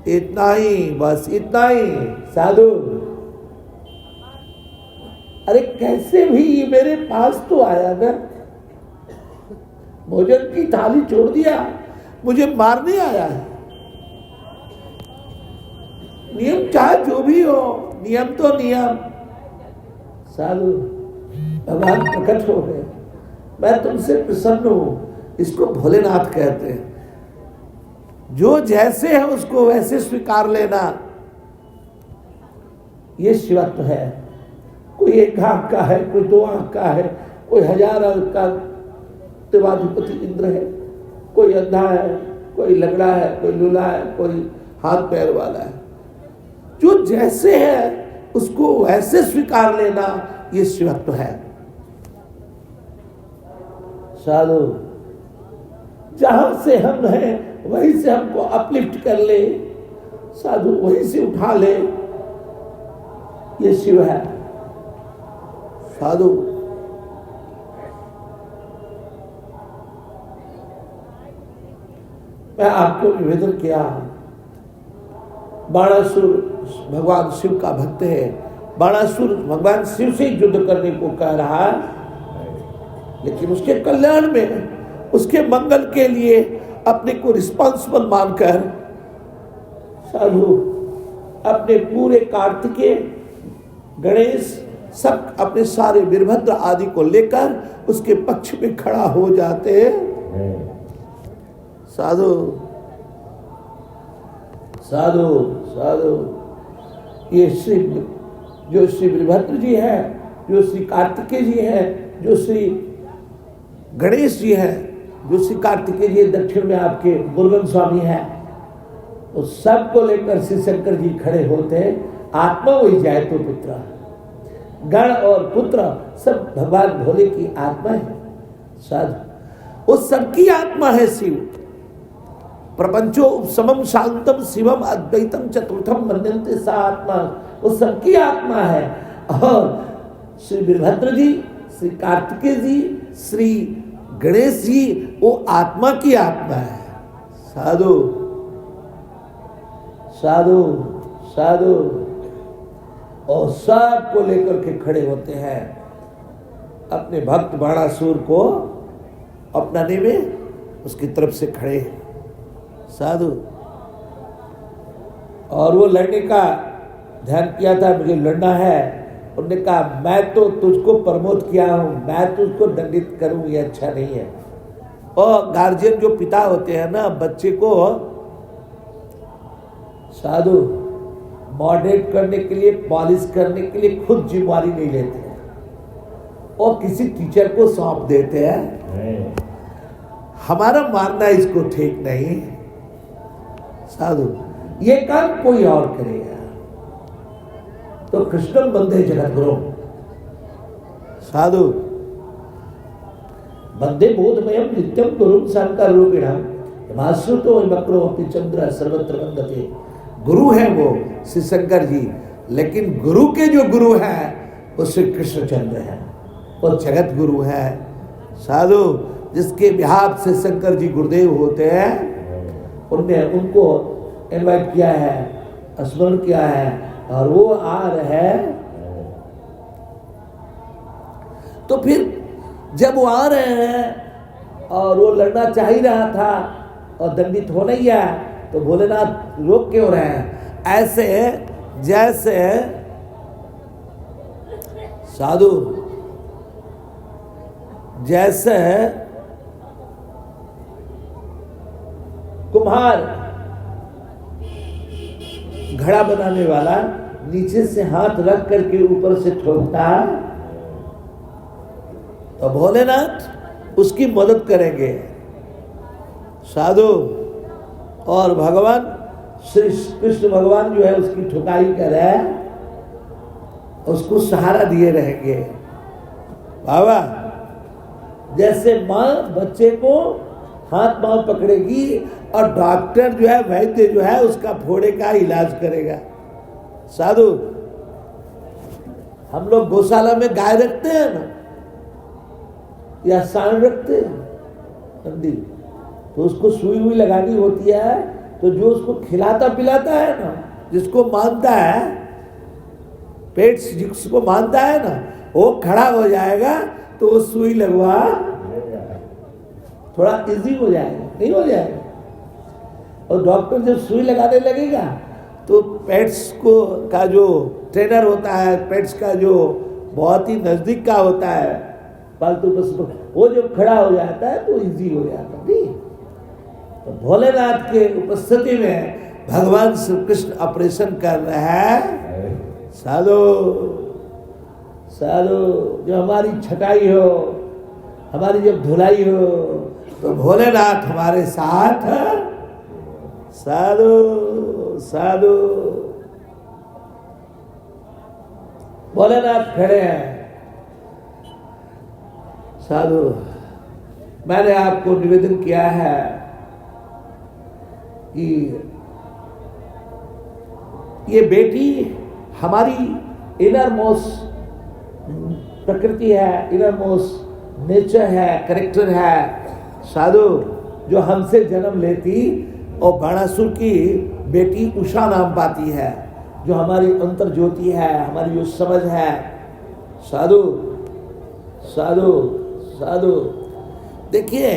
इतना ही, बस इतना ही। साधु अरे कैसे भी ये मेरे पास तो आया ना, भोजन की थाली छोड़ दिया, मुझे मारने आया है। नियम चाहे जो भी हो, नियम तो नियम। साधु भगवान प्रकट हो गए, मैं तुमसे प्रसन्न हूं। इसको भोलेनाथ कहते हैं। जो जैसे है उसको वैसे स्वीकार लेना, ये शिवत्व है। कोई एक आंख का है, कोई दो आंख का है, कोई 1000 आंख का देवाधिपति इंद्र है, कोई अंधा है, कोई लंगड़ा है, कोई लूला है, कोई हाथ पैर वाला है। जो जैसे है उसको वैसे स्वीकार लेना, ये शिवत्व है। साधु जहां से हम हैं वहीं से हमको अपलिफ्ट कर ले, साधु वहीं से उठा ले, ये शिव है। साधु मैं आपको निवेदन किया, बाणासुर भगवान शिव का भक्त है, बाणासुर भगवान शिव से युद्ध करने को कह रहा है, लेकिन उसके कल्याण में, उसके मंगल के लिए अपने को रिस्पॉन्सिबल मानकर साधु अपने पूरे कार्तिकेय, गणेश, सब अपने सारे वीरभद्र आदि को लेकर उसके पक्ष में खड़ा हो जाते हैं। साधु साधु साधु ये श्री जो श्री वीरभद्र जी है, जो श्री कार्तिकेय जी है, जो श्री गणेश जी है, जो श्री कार्तिकेय जी दक्षिण में आपके मुरुगन स्वामी है, उस सब को लेकर श्री शंकर जी खड़े होते हैं। आत्मा वही जाए तो पुत्र, गण और पुत्र सब भगवान भोले की आत्मा है। साधु उस सबकी आत्मा है शिव। प्रपंचो समम शांतम शिवम अद्वैतम चतुर्थम मनन्ते सा आत्मा, उस सबकी आत्मा है। और श्री वीरभद्र जी, श्री कार्तिकेय जी, श्री गणेश जी वो आत्मा की आत्मा है। साधु साधु साधु और सब को लेकर के खड़े होते हैं अपने भक्त बाणासुर को अपनाने में, उसकी तरफ से खड़े हैं साधु। और वो लड़ने का ध्यान किया था, मुझे लड़ना है। उन्होंने कहा मैं तो तुझको प्रमोट किया हूं, मैं तुझको दंडित करूं ये अच्छा नहीं है। और गार्जियन जो पिता होते हैं ना, बच्चे को साधु मॉडरेट करने के लिए, पॉलिश करने के लिए खुद जिम्मेवारी नहीं लेते हैं और किसी टीचर को सौंप देते हैं। हमारा मानना इसको ठीक नहीं। साधु ये काम कोई और करेगा तो कृष्णम बंदे जगतगुरु। साधु बंदे बोधमयम नित्यम गुरुम शंकर रूपिणम माश्रुतो मकरो अपि चंद्र सर्वत्र वंदते। गुरु है वो श्री शंकर जी, लेकिन गुरु के जो गुरु हैं वो श्री कृष्णचंद्र है, वो जगत गुरु है। साधु जिसके बिहाफ से शंकर जी गुरुदेव होते हैं, उनने उनको इनवाइट किया है, स्मरण किया है और वो आ रहे हैं। तो फिर जब वो आ रहे हैं और वो लड़ना चाह ही रहा था और दंडित हो नहीं गया, तो भोलेनाथ रोक क्यों रहे हैं? ऐसे जैसे साधु जैसे कुम्हार घड़ा बनाने वाला नीचे से हाथ रख करके ऊपर से ठोकता, तो भोलेनाथ उसकी मदद करेंगे। साधु और भगवान श्री कृष्ण भगवान जो है उसकी ठुकाई करे, उसको सहारा दिए रहेंगे। बाबा जैसे माँ बच्चे को हाथ पांव पकड़ेगी और डॉक्टर जो है, वैद्य जो है उसका फोड़े का इलाज करेगा। साधु हम लोग गौशाला में गाय रखते हैं ना या सांड रखते हैं नंदी, तो उसको सुई हुई लगानी होती है, तो जो उसको खिलाता पिलाता है ना, जिसको मानता है पेट, जिसको मानता है ना, वो खड़ा हो जाएगा तो वो सुई लगवा थोड़ा इजी हो जाएगा, नहीं हो जाएगा। और डॉक्टर जब सुई लगाने लगेगा तो पेट्स को का जो ट्रेनर होता है, पेट्स का जो बहुत ही नजदीक का होता है पालतू पशु, वो जब खड़ा हो जाता है तो इजी हो जाता है। नहीं तो भोलेनाथ के उपस्थिति में भगवान श्री कृष्ण ऑपरेशन कर रहे हैं। साधु साधु जो हमारी छटाई हो, हमारी जब धुलाई हो, तो भोलेनाथ हमारे साथ है। साधु साधु भोलेनाथ खड़े हैं। साधु मैंने आपको निवेदन किया है कि ये बेटी हमारी इनर मोस्ट प्रकृति है, इनर मोस्ट नेचर है, कैरेक्टर है। साधु जो हमसे जन्म लेती और बाणासुर की बेटी उषा नाम पाती है, जो हमारी अंतर ज्योति है, हमारी जो समझ है। साधु साधु साधु देखिए,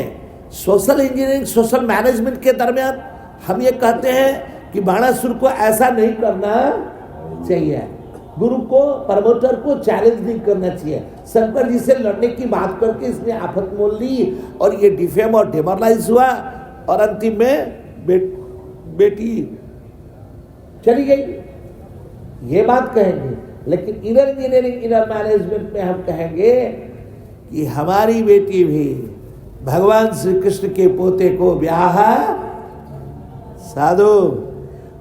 सोशल इंजीनियरिंग, सोशल मैनेजमेंट के दरमियान हम ये कहते हैं कि बाणासुर को ऐसा नहीं करना चाहिए, गुरु को, प्रमोटर को चैलेंज नहीं करना चाहिए। शंकर जी से लड़ने की बात करके इसने आफत मोल ली और ये डिफेम और डिमोरलाइज हुआ और अंतिम में बेटी चली गई, ये बात कहेंगे। लेकिन इनर इंजीनियरिंग, इनर मैनेजमेंट में हम कहेंगे कि हमारी बेटी भी भगवान श्री कृष्ण के पोते को ब्याह। साधु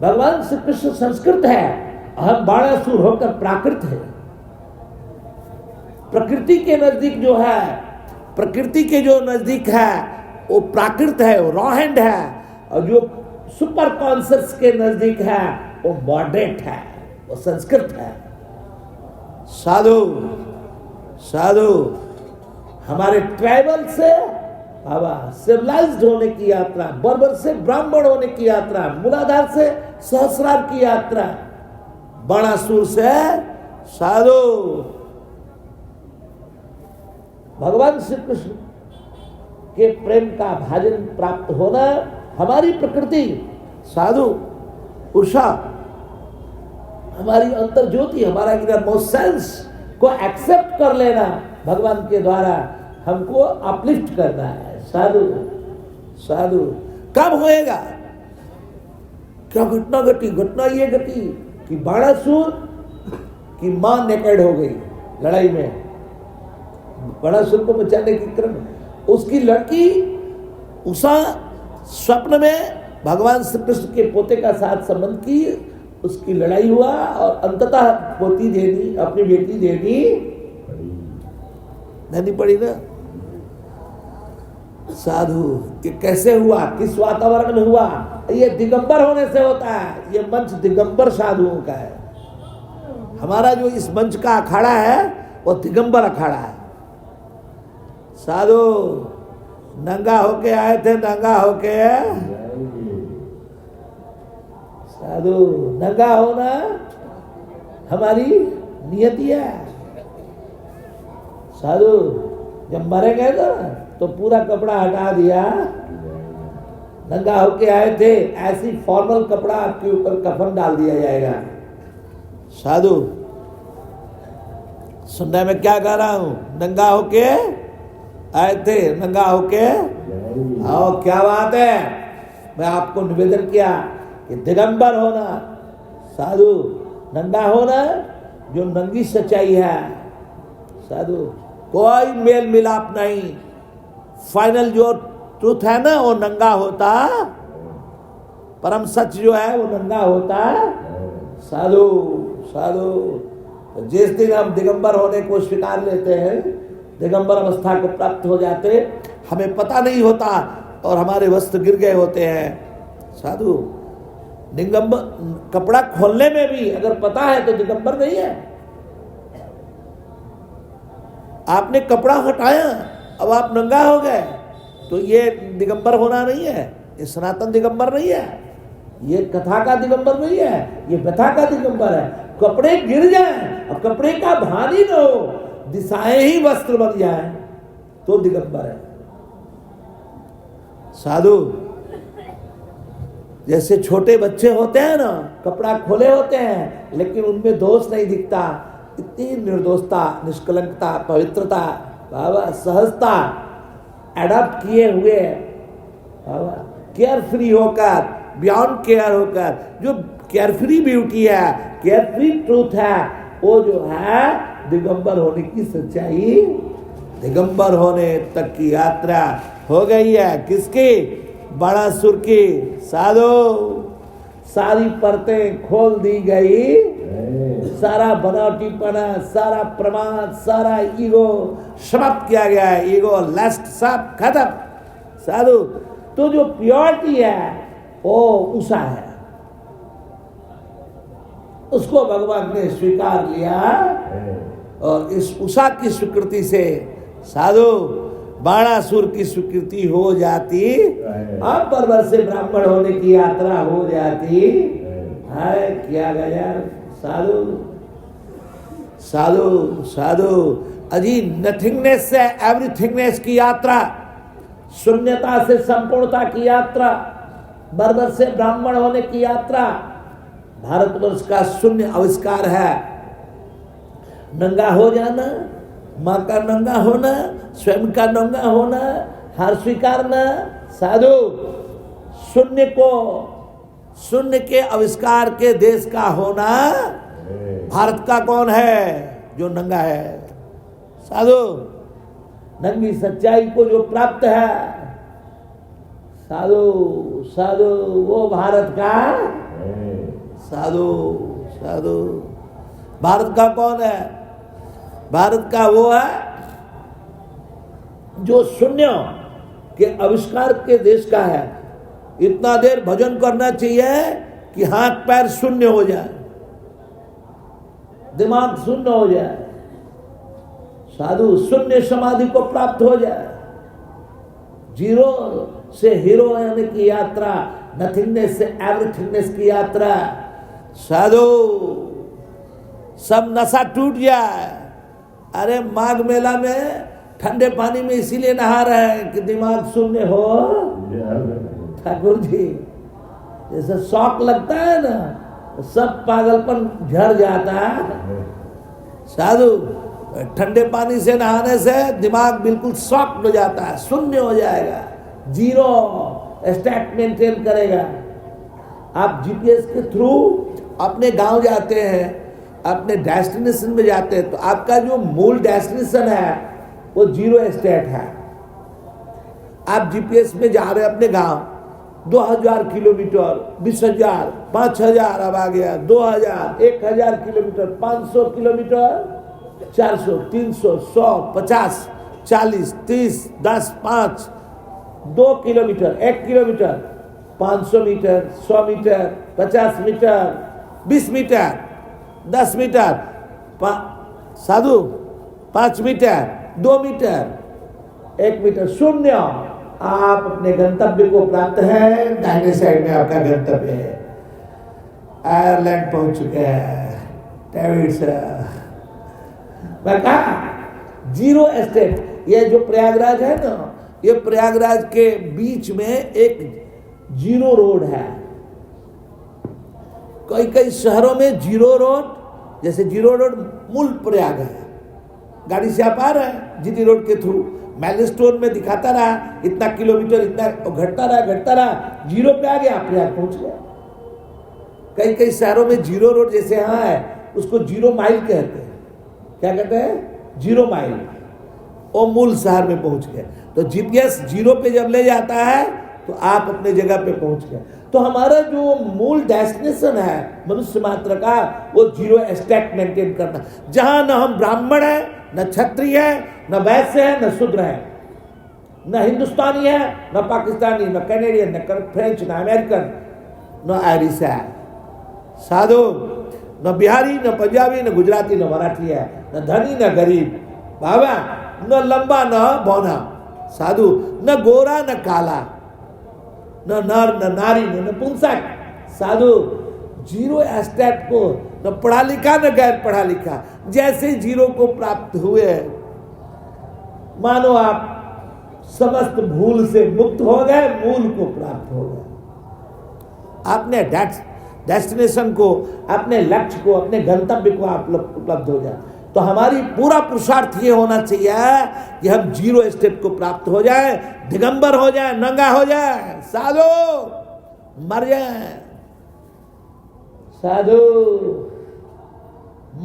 भगवान श्री कृष्ण संस्कृत है, हम बाणासुर होकर प्राकृत है। प्रकृति के नजदीक जो है, प्रकृति के जो नजदीक है वो प्राकृत है, वो रॉ हैंड है, और जो सुपर कॉन्शियस के नजदीक है वो मॉडरेट है, वो संस्कृत है। साधु साधु हमारे ट्राइबल से बाबा सिविलाइज्ड होने की यात्रा, बर्बर से ब्राह्मण होने की यात्रा, मूलाधार से सहस्रार की यात्रा, बाणासुर से साधु भगवान श्री कृष्ण के प्रेम का भाजन प्राप्त होना, हमारी प्रकृति साधु उषा, हमारी अंतर ज्योति, हमारा इनर मोस्ट सेंस को एक्सेप्ट कर लेना, भगवान के द्वारा हमको अपलिफ्ट करना है। साधु साधु कब होएगा? क्या घटना घटी? घटना ये घटी कि बाणासुर की मां नेकेड हो गई लड़ाई में, बाणासुर को बचाने की क्रम उसकी लड़की उषा स्वप्न में भगवान श्री कृष्ण के पोते का साथ संबंध की, उसकी लड़ाई हुआ और अंततः पोती देनी, अपनी बेटी देनी पड़ी ना। साधु ये कैसे हुआ? किस वातावरण में हुआ? ये दिगंबर होने से होता है। ये मंच दिगंबर साधुओं का है। हमारा जो इस मंच का अखाड़ा है वो दिगंबर अखाड़ा है। साधु नंगा होके आए थे, नंगा होके, साधु नंगा होना हमारी नियति है। साधु जब मरेंगे तो पूरा कपड़ा हटा दिया, नंगा होके आए थे, ऐसी फॉर्मल कपड़ा आपके ऊपर कफन डाल दिया जाएगा। साधु सुनने में क्या कह रहा हूं? नंगा होके आए थे, नंगा होके आओ। क्या बात है? मैं आपको निवेदन किया कि दिगंबर होना, साधु नंगा होना, जो नंगी सच्चाई है। साधु कोई मेल मिलाप नहीं, फाइनल जो ट्रूथ है ना वो नंगा होता, परम सच जो है वो नंगा होता। साधु साधु जिस दिन हम दिगंबर होने को स्वीकार लेते हैं, दिगंबर अवस्था को प्राप्त हो जाते, हमें पता नहीं होता और हमारे वस्त्र गिर गए होते हैं। साधु दिगंबर कपड़ा खोलने में भी अगर पता है तो दिगंबर नहीं है। आपने कपड़ा हटाया, अब आप नंगा हो गए, तो ये दिगंबर होना नहीं है, ये सनातन दिगंबर नहीं है, ये कथा का दिगंबर नहीं है, ये व्यथा का दिगंबर है। कपड़े गिर जाएं और कपड़े का भान ही न हो, दिशाएं ही वस्त्र बन जाए तो दिगंबर है। साधु जैसे छोटे बच्चे होते हैं ना, कपड़ा खोले होते हैं लेकिन उनमें दोष नहीं दिखता, इतनी निर्दोषता, निष्कलंकता, पवित्रता, बाबा सहजता एडॉप्ट किए हुए, बाबा केयर फ्री होकर, बियॉन्ड केयर होकर, जो केयर फ्री ब्यूटी है, केयर फ्री ट्रूथ है, वो जो है दिगंबर होने की सच्चाई, दिगंबर होने तक की यात्रा हो गई है। किसकी? बाणासुर की। साधु सारी परतें खोल दी गई। सारा बनावटीपना, सारा प्रमाद, सारा ईगो समाप्त किया गया है। ईगो लस्ट सब खत्म साधु। तो जो प्योरिटी है वो उषा है, उसको भगवान ने स्वीकार लिया और इस उषा की स्वीकृति से साधु बाणासुर की स्वीकृति हो जाती, अब बर्बर से ब्राह्मण होने की यात्रा हो जाती है। क्या गया साधु साधु साधु अजी नथिंगनेस से एवरीथिंगनेस की यात्रा, शून्यता से संपूर्णता की यात्रा, बर्बर से ब्राह्मण होने की यात्रा। भारतवर्ष का शून्य आविष्कार है। नंगा हो जाना, माँ का नंगा होना, स्वयं का नंगा होना, हार स्वीकारना साधु। शून्य को, शून्य के आविष्कार के देश का होना। भारत का कौन है जो नंगा है साधु? नंगी सच्चाई को जो प्राप्त है साधु साधु, वो भारत का साधु साधु। भारत का कौन है? भारत का वो है जो शून्य के आविष्कार के देश का है। इतना देर भजन करना चाहिए कि हाथ पैर शून्य हो जाए, दिमाग शून्य हो जाए साधु, शून्य समाधि को प्राप्त हो जाए। जीरो से हीरो होने की यात्रा, नथिंगनेस से एवरीथिंगनेस की यात्रा साधु। सब नशा टूट जाए। अरे माघ मेला में ठंडे पानी में इसीलिए नहा रहे हैं कि दिमाग शून्य हो ठाकुर जी। जैसे शौक लगता है ना, सब पागलपन झड़ जाता है साधु। ठंडे पानी से नहाने से दिमाग बिल्कुल शॉक हो जाता है, शून्य हो जाएगा, जीरो स्टेट मेंटेन करेगा। आप जीपीएस के थ्रू अपने गांव जाते हैं, अपने डेस्टिनेशन में जाते हैं, तो आपका जो मूल डेस्टिनेशन है वो जीरो स्टेट है। आप जीपीएस में जा रहे हैं अपने गांव, 2000 किलोमीटर, 20,000, 5,000, अब आ गया 2000, 1000 kilometre, 500 kilometre, 400, 300, 100, 50, 40, 30, 10, 5, 2 kilometre, 1 kilometre, 500 metre, 100 metre, 50 metre, 20 metre, 10 metre, साधु 5 मीटर, 2 मीटर, 1 मीटर, शून्य। आप अपने गंतव्य को प्राप्त है। दाहिने साइड में आपका गंतव्य है। आयरलैंड पहुंच चुके हैं, डेविड मैं कहा जीरो स्टेट। ये जो प्रयागराज है ना, ये प्रयागराज के बीच में एक जीरो रोड है। कई कई शहरों में जीरो रोड, जैसे जीरो रोड मूल प्रयाग है, गाड़ी से आप आ रहे हैं जीटी रोड के थ्रू, माइलस्टोन में दिखाता रहा इतना किलोमीटर, इतना घटता रहा, जीरो पे आ गया, प्रयाग पहुंच गया। कई कई शहरों में जीरो रोड जैसे यहाँ है, उसको जीरो माइल कहते हैं। क्या कहते हैं? Zero mile. वो मूल शहर में पहुंच गए। तो जीपीएस जीरो पे जब ले जाता है तो आप अपने जगह पे पहुंच गए। तो हमारा जो मूल डेस्टिनेशन है मनुष्य मात्र का, वो जीरो स्टेट मेंटेन करना, जहां न हम ब्राह्मण है, न क्षत्रिय है, न वैश्य है, न शूद्र है, न हिंदुस्तानी है, न पाकिस्तानी, न कैनेडियन, न फ्रेंच, न अमेरिकन, न आयरिश है साधु, न बिहारी, न पंजाबी, न गुजराती, न मराठी है, न धनी, न गरीब बाबा, न लंबा, न बौना साधु, न गोरा, न काला, न नर, न नारी, न नपुंसक साधु। जीरो स्टेट को, न पढ़ा लिखा, न गैर पढ़ा लिखा, जैसे जीरो को प्राप्त हुए, मानो आप समस्त भूल से मुक्त हो गए, मूल को प्राप्त हो गए। आपने डेस्टिनेशन को, अपने लक्ष्य को, अपने गंतव्य को आप उपलब्ध हो जाए। तो हमारी पूरा पुरुषार्थ ये होना चाहिए कि हम जीरो स्टेट को प्राप्त हो जाए, दिगंबर हो जाए, नंगा हो जाए साधु, मर जाए साधु।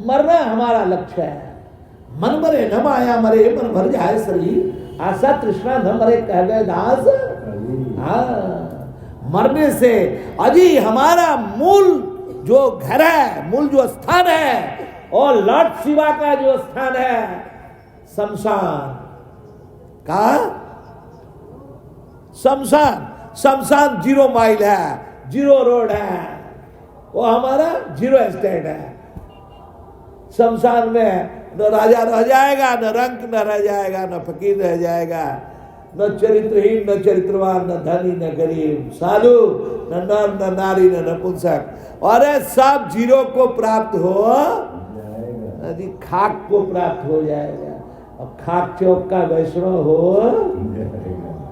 मरना हमारा लक्ष्य है। मन मरे न माया मरे, मन भर जाए शरीर, आशा तृष्णा न मरे कह गए दास। हाँ, मरने से अजी हमारा मूल जो घर है, मूल जो स्थान है, और लॉर्ड शिवा का जो स्थान है शमशान का, शमशान 0 माइल है, 0 रोड है, वो हमारा 0 एस्टेट है। शमशान में न राजा रह जाएगा, न रंक न रह जाएगा, न फकीर रह जाएगा, न चरित्रहीन न चरित्रवान, न धनी न गरीब, साधु न नर न नारी न नपुंसक, और सब 0 को प्राप्त हो यदि खाक को प्राप्त हो जाएगा। और खाक चौक का वैष्णव हो,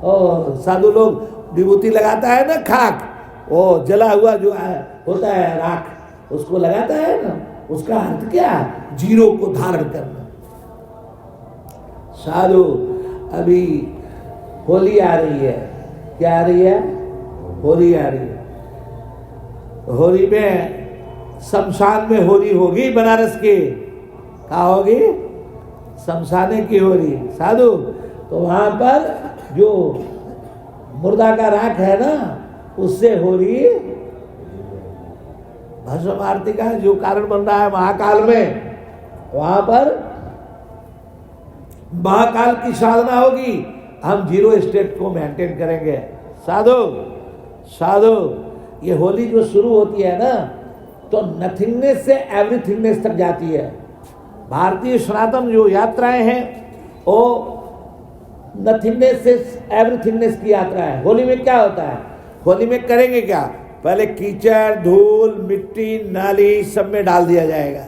और साधु लोग विभूति लगाता है ना, खाक, वो जला हुआ जो होता है राख, उसको लगाता है ना, उसका अर्थ क्या है? 0 को धारण करना। साधु अभी होली आ रही है, क्या आ रही है? होली आ रही है। होली में शमशान में होली होगी, बनारस की कहा होगी? शमशाने की होली साधु। तो वहां पर जो मुर्दा का राख है ना, उससे होली भस्म आरती का जो कारण बन रहा है महाकाल में, वहां पर महाकाल की साधना होगी। हम 0 स्टेट को मेंटेन करेंगे साधु। ये होली जो शुरू होती है ना, तो नथिंगनेस से एवरीथिंगनेस तक जाती है। भारतीय सनातन जो यात्राएं हैं वो नथिंगनेस से एवरीथिंगनेस की यात्रा है। होली में क्या होता है? होली में करेंगे क्या? पहले कीचड़, धूल, मिट्टी, नाली सब में डाल दिया जाएगा।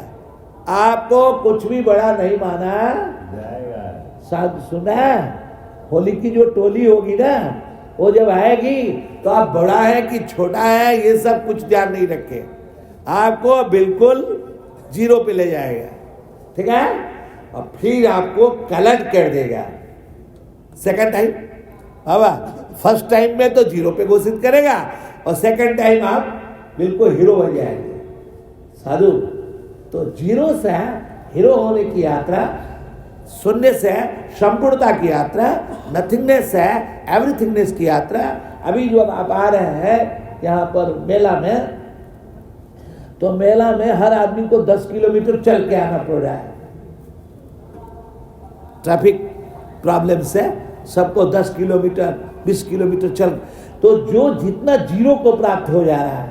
आपको कुछ भी बड़ा नहीं माना जाएगा। साथ सुना, होली की जो टोली होगी ना, वो जब आएगी तो आप बड़ा है कि छोटा है ये सब कुछ ध्यान नहीं रखे, आपको बिल्कुल 0 पे ले जाएगा, ठीक है? और फिर आपको कलेक्ट कर देगा सेकंड टाइम। बाबा फर्स्ट टाइम में तो 0 पे घोषित करेगा, और सेकंड टाइम आप बिल्कुल हीरो बन जाएंगे साधु। तो 0 से हीरो होने की यात्रा, शून्य से संपूर्णता की यात्रा, नथिंगनेस से एवरीथिंगनेस की यात्रा। अभी जो आप आ रहे हैं यहाँ पर मेला में, तो मेला में हर आदमी को 10 किलोमीटर चल के आना पड़ रहा है। ट्रैफिक प्रॉब्लम से सबको 10 किलोमीटर 20 किलोमीटर चल, तो जो जितना 0 को प्राप्त हो जा रहा है,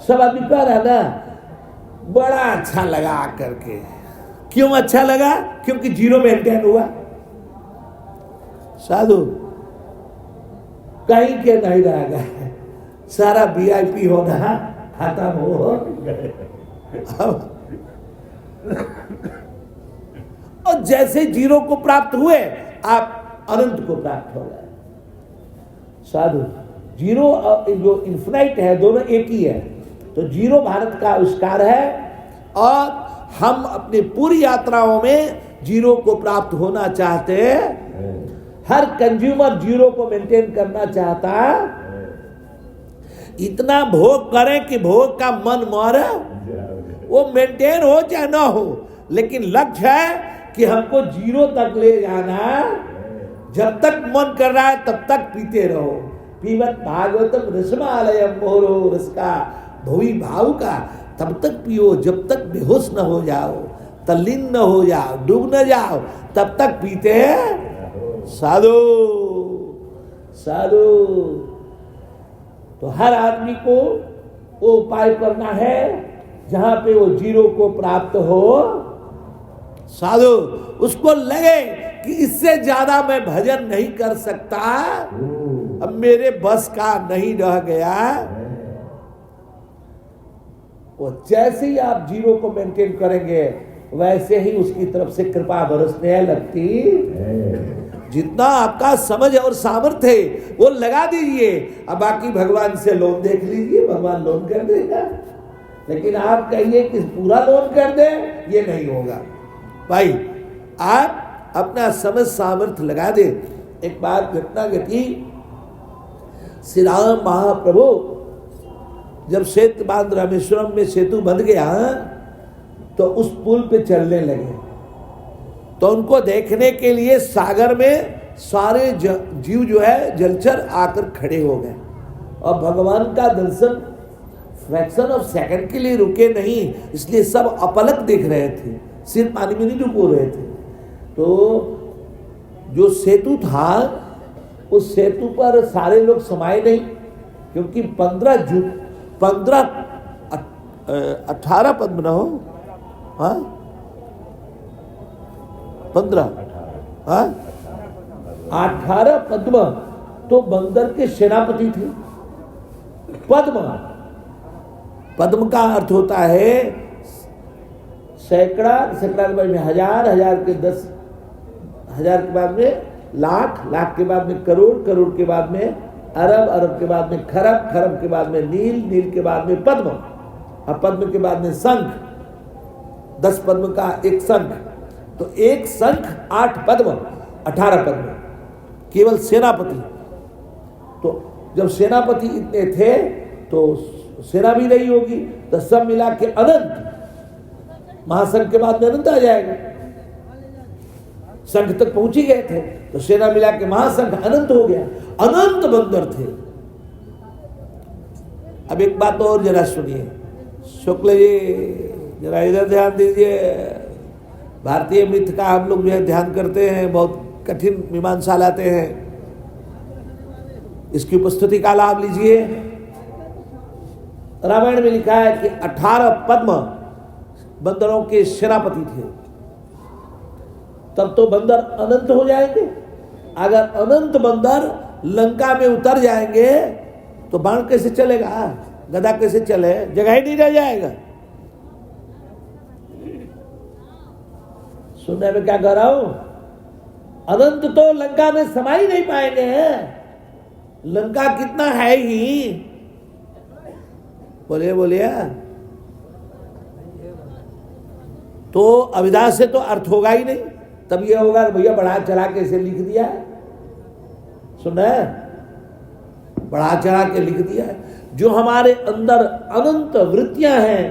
सब आदमी कह रहा है ना, बड़ा अच्छा लगा करके। क्यों अच्छा लगा? क्योंकि 0 मेंटेन हुआ साधु। कहीं के नहीं रह गए, सारा VIP होना खत्म हो गए। और जैसे 0 को प्राप्त हुए, आप अनंत को प्राप्त हो गए साधु। 0 और जो इन्फिनाइट है, दोनों एक ही है। तो 0 भारत का आविष्कार है, और हम अपनी पूरी यात्राओं में 0 को प्राप्त होना चाहते हैं। हर कंज्यूमर 0 को मेंटेन करना चाहता, इतना भोग करें कि भोग का मन मारे, वो मेंटेन हो चाहे ना हो, लेकिन लक्ष्य है कि हमको 0 तक ले जाना। जब तक मन कर रहा है तब तक पीते रहो। पीवत भागवतम रसमालयम मोरो, रस का भुवि भाव का, तब तक पियो जब तक बेहोश न हो जाओ, तल्लीन न हो जाओ, डूब न जाओ, तब तक पीते हैं साधु। तो हर आदमी को वो उपाय करना है जहां पे वो 0 को प्राप्त हो साधु। उसको लगे कि इससे ज्यादा मैं भजन नहीं कर सकता, अब मेरे बस का नहीं रह गया। वो जैसे ही आप 0 को मेंटेन करेंगे, वैसे ही उसकी तरफ से कृपा बरसने लगती। जितना आपका समझ और सामर्थ्य है वो लगा दीजिए, अब बाकी भगवान से लोन देख लीजिए, भगवान लोन कर देगा। लेकिन आप कहिए कि पूरा लोन कर दे, ये नहीं होगा भाई। आप अपना समझ सामर्थ्य लगा दे। एक बार घटना घटी, श्री राम महाप्रभु जब सेतु बांध रामेश्वरम में सेतु बंध गया, तो उस पुल पे चलने लगे। तो उनको देखने के लिए सागर में सारे जीव जो है जलचर आकर खड़े हो गए, और भगवान का दर्शन फ्रैक्शन ऑफ सेकंड के लिए रुके नहीं, इसलिए सब अपलक देख रहे थे, सिर पानी में नहीं डुबो रहे थे। तो जो सेतु था उस सेतु पर सारे लोग समाये नहीं, क्योंकि 18 पद्म न हो, हाँ 18 पद्म तो बंदर के सेनापति थे। पद्म का अर्थ होता है सैकड़ा, सैकड़ा के बाद में हजार, हजार के 10, हजार के बाद में लाख, लाख के बाद में करोड़, करोड़ के बाद में अरब, अरब के बाद में खरब, खरब के बाद में नील, नील के बाद में पद्म, और पद्म के बाद में शंख। 10 पद्म का एक शंख, तो एक शंख 8 पद्म 18 पद्म, केवल सेनापति। तो जब सेनापति इतने थे तो सेना भी नहीं होगी, तो सब मिला के अनंत, महाशंख के बाद में अनंत आ जाएगा। शंख तक पहुंच ही गए थे तो सेना मिला के महाशंख अनंत हो गया, अनंत बंदर थे। अब एक बात और जरा सुनिए, शुक्ल जी जरा इधर ध्यान दीजिए। भारतीय मिथ का हम लोग जो है ध्यान करते हैं, बहुत कठिन मीमांसा लाते हैं, इसकी उपस्थिति का लाभ लीजिए। रामायण में लिखा है कि 18 पद्म बंदरों के सेनापति थे, तब तो बंदर अनंत हो जाएंगे। अगर अनंत बंदर लंका में उतर जाएंगे तो बाण कैसे चलेगा, गदा कैसे चले, जगह ही नहीं रह जाएगा। सुनने में क्या कह रहा हूं, अनंत तो लंका में समा ही नहीं पाएंगे। लंका कितना है ही, बोलिए बोलिए। तो अविदा से तो अर्थ होगा ही नहीं, तब यह होगा भैया बढ़ा चढ़ा के इसे लिख दिया है, सुना है, बढ़ा चढ़ा के लिख दिया है। जो हमारे अंदर अनंत वृत्तियां हैं,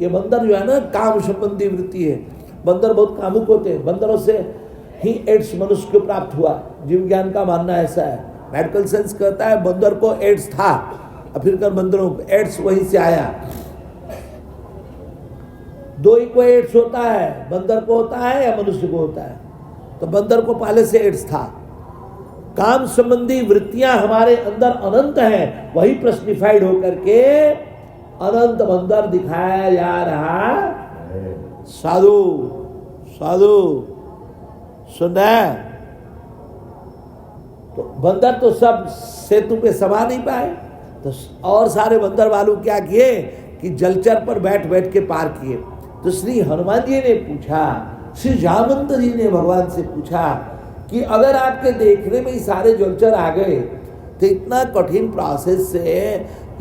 ये बंदर जो है ना काम संबंधी वृत्ति है। बंदर बहुत कामुक होते हैं, बंदरों से ही एड्स मनुष्य को प्राप्त हुआ, जीव ज्ञान का मानना ऐसा है। मेडिकल साइंस कहता है बंदर को एड्स था, और फिर कर बंदरों को एड्स वहीं से आया। दो ही को एड्स होता है, बंदर को होता है या मनुष्य को होता है। तो बंदर को पहले से एड्स था। काम संबंधी वृत्तियां हमारे अंदर अनंत हैं, वही प्रश्निफाइड होकर के अनंत बंदर दिखाया जा रहा। साधु साधु सुन रहे, तो बंदर तो सब सेतु पे समा नहीं पाए, तो और सारे बंदर वालों क्या किए कि जलचर पर बैठ बैठ के पार किए। तो श्री हनुमान जी ने पूछा, श्री जामवंत जी ने भगवान से पूछा कि अगर आपके देखने में ही सारे जलचर आ गए तो इतना कठिन प्रोसेस से,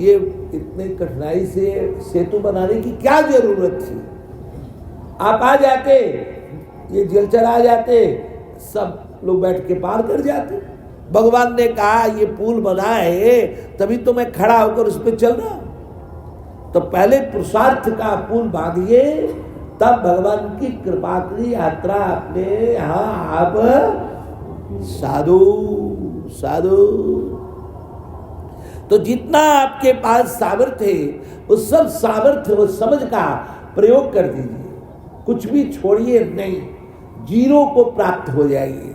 ये इतने कठिनाई से सेतु बनाने की क्या जरूरत थी। आप आ जाते, ये जलचर आ जाते, सब लोग बैठ के पार कर जाते। भगवान ने कहा ये पुल बना है तभी तो मैं खड़ा होकर उस पर चल रहा। तो पहले पुरुषार्थ का पुल बांधिए, तब भगवान की कृपा की यात्रा अपने यहाँ आप साधु साधु। तो जितना आपके पास सामर्थ्य है उस सब सामर्थ्य और समझ का प्रयोग कर दीजिए, कुछ भी छोड़िए नहीं, जीरो को प्राप्त हो जाइए।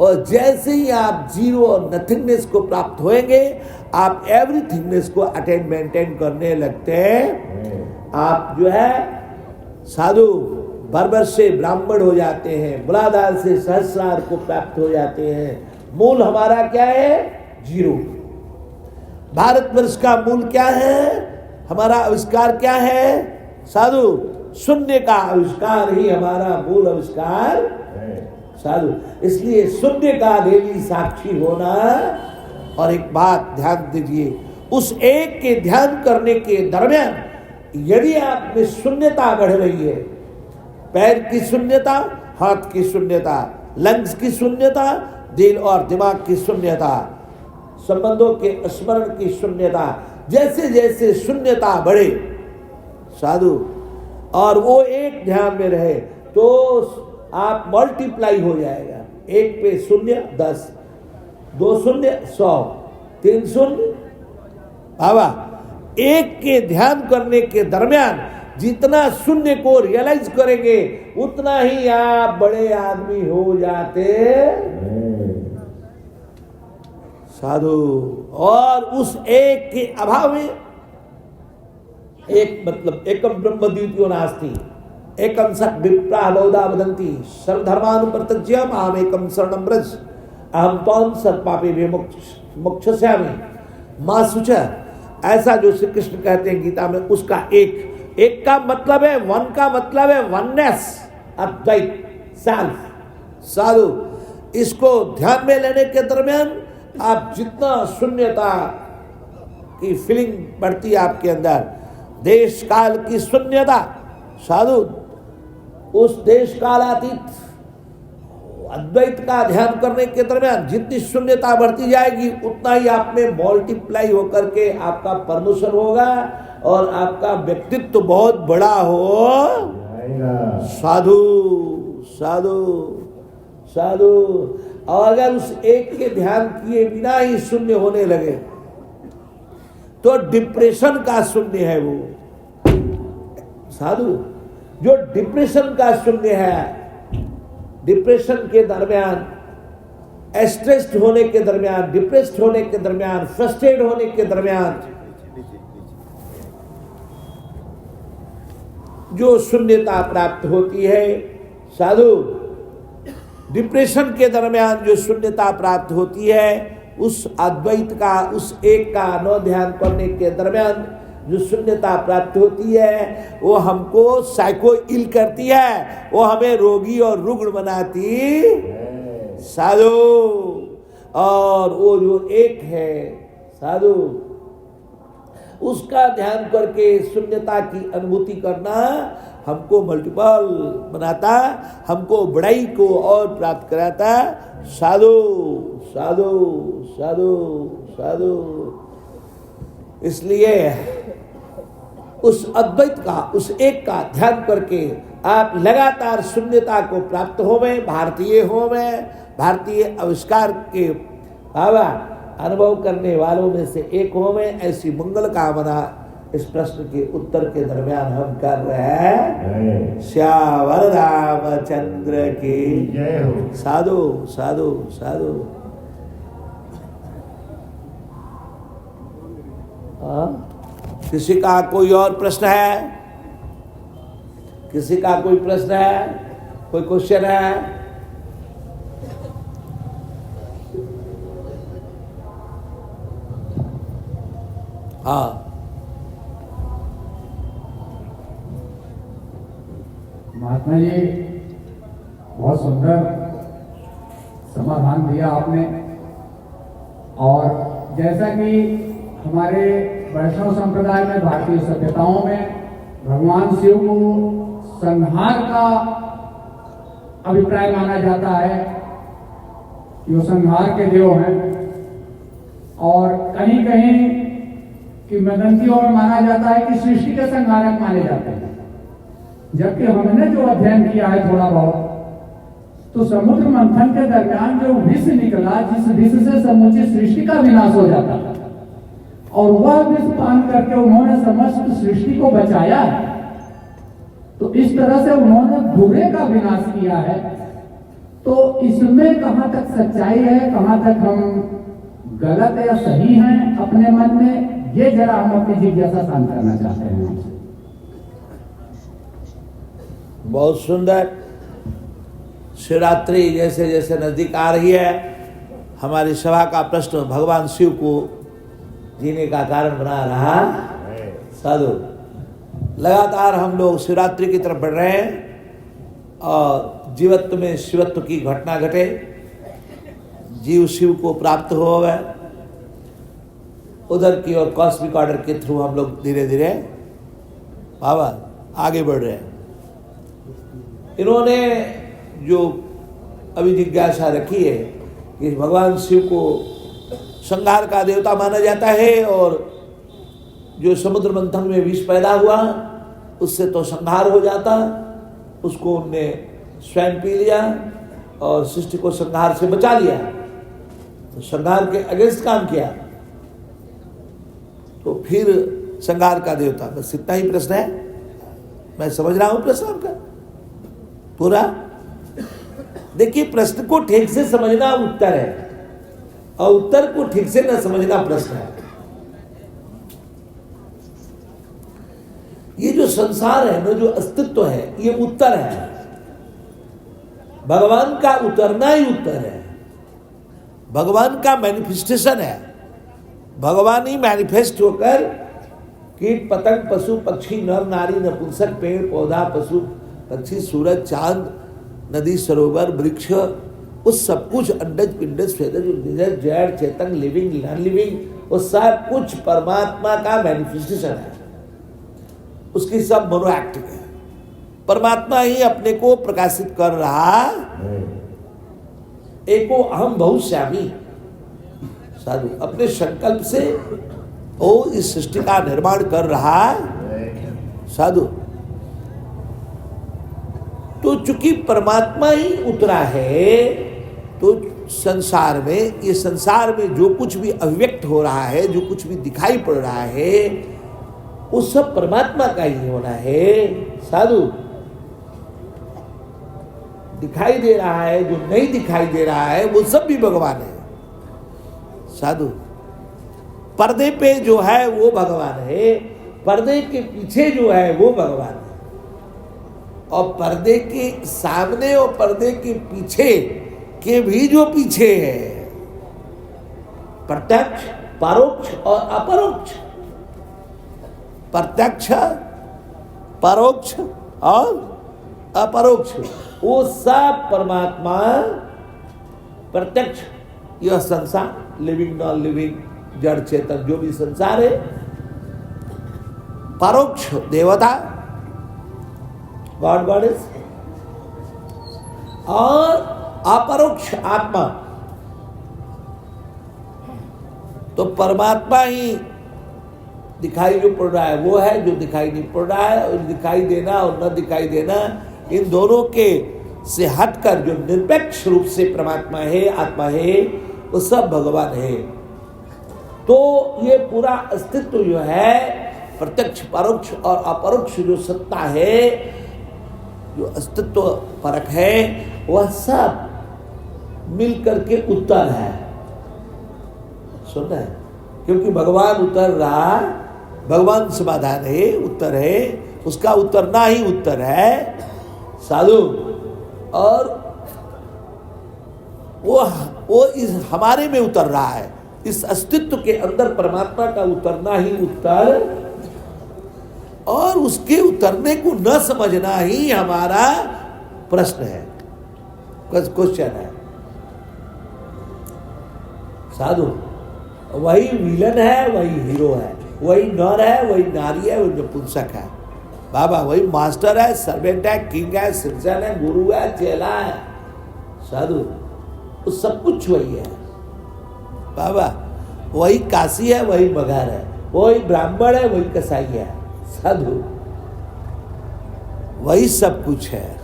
और जैसे ही आप जीरो और नथिंगनेस को प्राप्त होएंगे, आप एवरीथिंगनेस को अटेंड मेंटेन करने लगते हैं। आप जो है साधु बर्बर से ब्राह्मण हो जाते हैं, मूलाधार से सहस्रार को प्राप्त हो जाते हैं। मूल हमारा क्या है? जीरो। भारतवर्ष का मूल क्या है? हमारा आविष्कार क्या है? साधु शून्य का आविष्कार ही हमारा मूल आविष्कार साधु। इसलिए शून्य का डेली साक्षी होना। और एक बात ध्यान दीजिए, उस एक के ध्यान करने के दरमियान यदि आप में शून्यता बढ़ रही है, पैर की शून्यता, हाथ की शून्यता, लंग्स की शून्यता, दिल और दिमाग की शून्यता, संबंधों के स्मरण की शून्यता, जैसे जैसे शून्यता बढ़े साधु और वो एक ध्यान में रहे तो आप मल्टीप्लाई हो जाएगा। एक पे शून्य 10, 2 शून्य 100, 3 शून्य बाबा, एक के ध्यान करने के दरमियान जितना शून्य को रियलाइज करेंगे उतना ही आप बड़े आदमी हो जाते साधु। और उस एक के अभाव में एक मतलब एकम ब्रह्म द्वितीयो नास्ति, एकम सत् विप्रा बहुधा वदन्ति सर्वधर्मानुप्रत्यज्यम अहम एकम शरणं व्रज अहम त्वां सर्वपापेभ्यो मोक्षयिष्यामि मा शुचः। ऐसा जो श्री कृष्ण कहते हैं गीता में, उसका एक का मतलब है वन, का मतलब है वननेस, अद्वैत, सेल्फ। साधु, इसको ध्यान में लेने के दरमियान आप जितना शून्यता की फीलिंग बढ़ती है आपके अंदर, देश काल की शून्यता, साधु उस देश कालातीत अद्वैत का ध्यान करने के दरमियान जितनी शून्यता बढ़ती जाएगी उतना ही आप में मल्टीप्लाई होकर के आपका प्रमोशन होगा और आपका व्यक्तित्व तो बहुत बड़ा हो साधु साधु साधु। और अगर उस एक के ध्यान किए बिना ही शून्य होने लगे तो डिप्रेशन का शून्य है वो साधु। जो डिप्रेशन का शून्य है, डिप्रेशन के दरमियान, स्ट्रेस्ड होने के दरमियान, डिप्रेस्ड होने के दरमियान, फ्रस्ट्रेट होने के दरमियान जो शून्यता प्राप्त होती है साधु, डिप्रेशन के दरमियान जो शून्यता प्राप्त होती है, उस अद्वैत का, उस एक का न ध्यान करने के दरमियान जो शून्यता प्राप्त होती है वो हमको साइको इल करती है, वो हमें रोगी और रुग्ण बनाती साधु। और वो जो एक है साधु, उसका ध्यान करके शून्यता की अनुभूति करना हमको मल्टीपल बनाता, हमको बड़ाई को और प्राप्त कराता साधु साधु साधु साधु। इसलिए उस अद्वैत का, उस एक का ध्यान करके आप लगातार शून्यता को प्राप्त होवें, भारतीय होवें, भारतीय आविष्कार के बाबा अनुभव करने वालों में से एक होवें, ऐसी मंगल कामना इस प्रश्न के उत्तर के दरमियान हम कर रहे हैं। श्यावर रामचंद्र की जय हो। साधु साधु साधु। किसी का कोई और प्रश्न है? किसी का कोई प्रश्न है, कोई क्वेश्चन है? हाँ, महात्मा जी बहुत सुंदर समाधान दिया आपने। और जैसा कि हमारे वैष्णव संप्रदाय में, भारतीय सभ्यताओं में भगवान शिव को संहार का अभिप्राय माना जाता है कि वो संहार के देव हैं, और कहीं कहीं कि वदंतियों में माना जाता है कि सृष्टि के संहारक माने जाते हैं। जबकि हमने जो अध्ययन किया है थोड़ा बहुत, तो समुद्र मंथन के दरमियान जो विष निकला, जिस विष से समूची सृष्टि का विनाश हो जाता था, और वह विष पान करके उन्होंने समस्त सृष्टि को बचाया। तो इस तरह से उन्होंने बुरे का विनाश किया है। तो इसमें कहां तक सच्चाई है, कहां तक हम गलत या सही हैं अपने मन में, ये जरा हम अपनी जिज्ञासा शांत करना चाहते हैं। बहुत सुंदर। शिवरात्रि जैसे जैसे नजदीक आ रही है, हमारी सभा का प्रश्न भगवान शिव को जीने का कारण बना रहा साधु। लगातार हम लोग शिवरात्रि की तरफ बढ़ रहे हैं और जीवत्व में शिवत्व की घटना घटे, जीव शिव को प्राप्त हो गए, उधर की और कॉस्मिक ऑर्डर के थ्रू हम लोग धीरे धीरे बाबा आगे बढ़ रहे हैं। इन्होंने जो अभी जिज्ञासा रखी है कि भगवान शिव को संहार का देवता माना जाता है, और जो समुद्र मंथन में विष पैदा हुआ उससे तो संहार हो जाता, उसको उनने स्वयं पी लिया और सृष्टि को संहार से बचा लिया, तो संहार के अगेंस्ट काम किया। तो फिर संहार का देवता। बस इतना ही प्रश्न है। मैं समझ रहा हूं प्रश्न आपका पूरा। देखिए, प्रश्न को ठीक से समझना उत्तर है और उत्तर को ठीक से न समझना प्रश्न है। ये जो संसार है ना, जो अस्तित्व है, ये उत्तर है। भगवान का उतरना ही उत्तर है। भगवान का मैनिफेस्टेशन है। भगवान ही मैनिफेस्ट होकर कीट पतंग पशु पक्षी नर नारी नपुंसक पेड़ पौधा पशु पक्षी सूरज चांद नदी सरोवर वृक्ष, उस सब कुछ अंडज पिंडज स्वेदज जड़ चेतन लिविंग नॉन लिविंग, वो सब कुछ परमात्मा का मैनिफेस्टेशन है। उसकी सब मनो एक्टिंग है। परमात्मा ही अपने को प्रकाशित कर रहा। एको अहम बहुश्यामी साधु अपने संकल्प से वो इस सृष्टि का निर्माण कर रहा साधु। तो चूंकि परमात्मा ही उतरा है, तो संसार में, ये संसार में जो कुछ भी अव्यक्त हो रहा है, जो कुछ भी दिखाई पड़ रहा है, वो सब परमात्मा का ही होना है साधु। दिखाई दे रहा है, जो नहीं दिखाई दे रहा है, वो सब भी भगवान है साधु। पर्दे पे जो है वो भगवान है, पर्दे के पीछे जो है वो भगवान है, और पर्दे के सामने और पर्दे के पीछे के भी जो पीछे है, प्रत्यक्ष परोक्ष और अपरोक्ष, प्रत्यक्ष परोक्ष और अपरोक्ष, वो सब परमात्मा प्रत्यक्ष। यह संसार लिविंग नॉन लिविंग जड़ चेतन जो भी संसार है, परोक्ष देवता गॉड गॉडेस, और अपरोक्ष आत्मा। तो परमात्मा ही दिखाई जो पड़ रहा है वो है, जो दिखाई नहीं पड़ रहा है, और दिखाई देना और न दिखाई देना, इन दोनों के से हटकर जो निरपेक्ष रूप से परमात्मा है, आत्मा है, वो सब भगवान है। तो ये पूरा अस्तित्व जो है, प्रत्यक्ष परोक्ष और अपरोक्ष जो सत्ता है, जो अस्तित्व परक है, वह सब मिल करके उत्तर है। सुनना है, क्योंकि भगवान उतर रहा, भगवान समाधान है, उत्तर है, उसका उतरना ही उत्तर है साधु। और वो इस हमारे में उतर रहा है, इस अस्तित्व के अंदर परमात्मा का उतरना ही उत्तर, और उसके उतरने को न समझना ही हमारा प्रश्न है, क्वेश्चन है साधु। वही विलन है, वही हीरो है, वही नर है, वही नारी है, वही नपुंसक है बाबा, वही मास्टर है, सर्वेंट है, किंग है, सिटीजन है, गुरु है, चेला है साधु। वो सब कुछ वही है बाबा। वही काशी है, वही मगहर है, वही ब्राह्मण है, वही कसाई है साधु। वही सब कुछ है,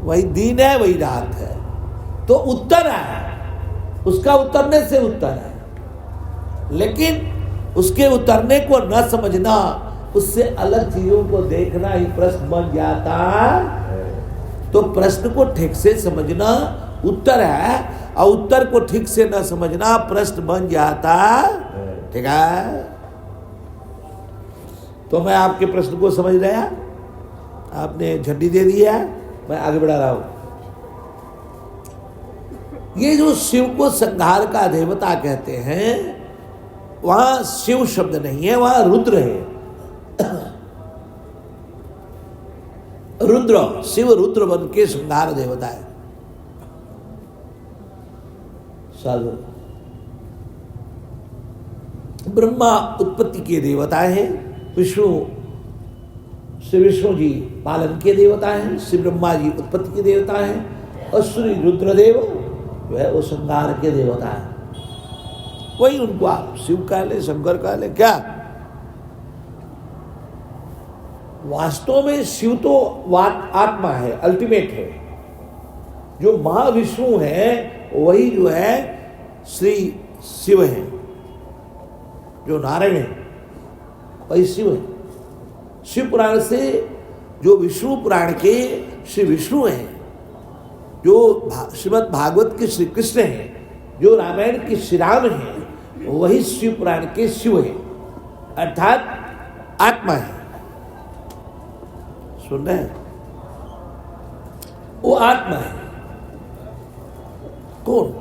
वही दिन है, वही रात है। तो उत्तर है, उसका उतरने से उत्तर है, लेकिन उसके उतरने को न समझना, उससे अलग चीजों को देखना ही प्रश्न बन जाता। तो प्रश्न को ठीक से समझना उत्तर है, और उत्तर को ठीक से न समझना प्रश्न बन जाता। ठीक है, तो मैं आपके प्रश्न को समझ रहा, आपने झंडी दे दी है, मैं आगे बढ़ा रहा हूं। ये जो शिव को संहार का देवता कहते हैं, वहां शिव शब्द नहीं है, वहां रुद्र है। रुद्र, शिव रुद्र बन के संहार देवता है साधु। ब्रह्मा उत्पत्ति के देवता है, विष्णु श्री विष्णु जी पालन के देवता हैं, श्री ब्रह्मा जी उत्पत्ति के देवता हैं, और श्री रुद्रदेव जो है वो संहार के देवता है। वही उनको आप शिव कह ले, शंकर कह ले, क्या वास्तव में शिव तो आत्मा है, अल्टीमेट है। जो महाविष्णु है वही जो है श्री शिव है, जो नारायण है। वही शिव है। शिव पुराण से जो विष्णु पुराण के श्री विष्णु हैं, जो श्रीमद् भागवत के श्री कृष्ण हैं, जो रामायण के श्री राम हैं, वही शिव पुराण के शिव है, अर्थात आत्मा है। सुन रहे हैं? वो आत्मा है। कौन?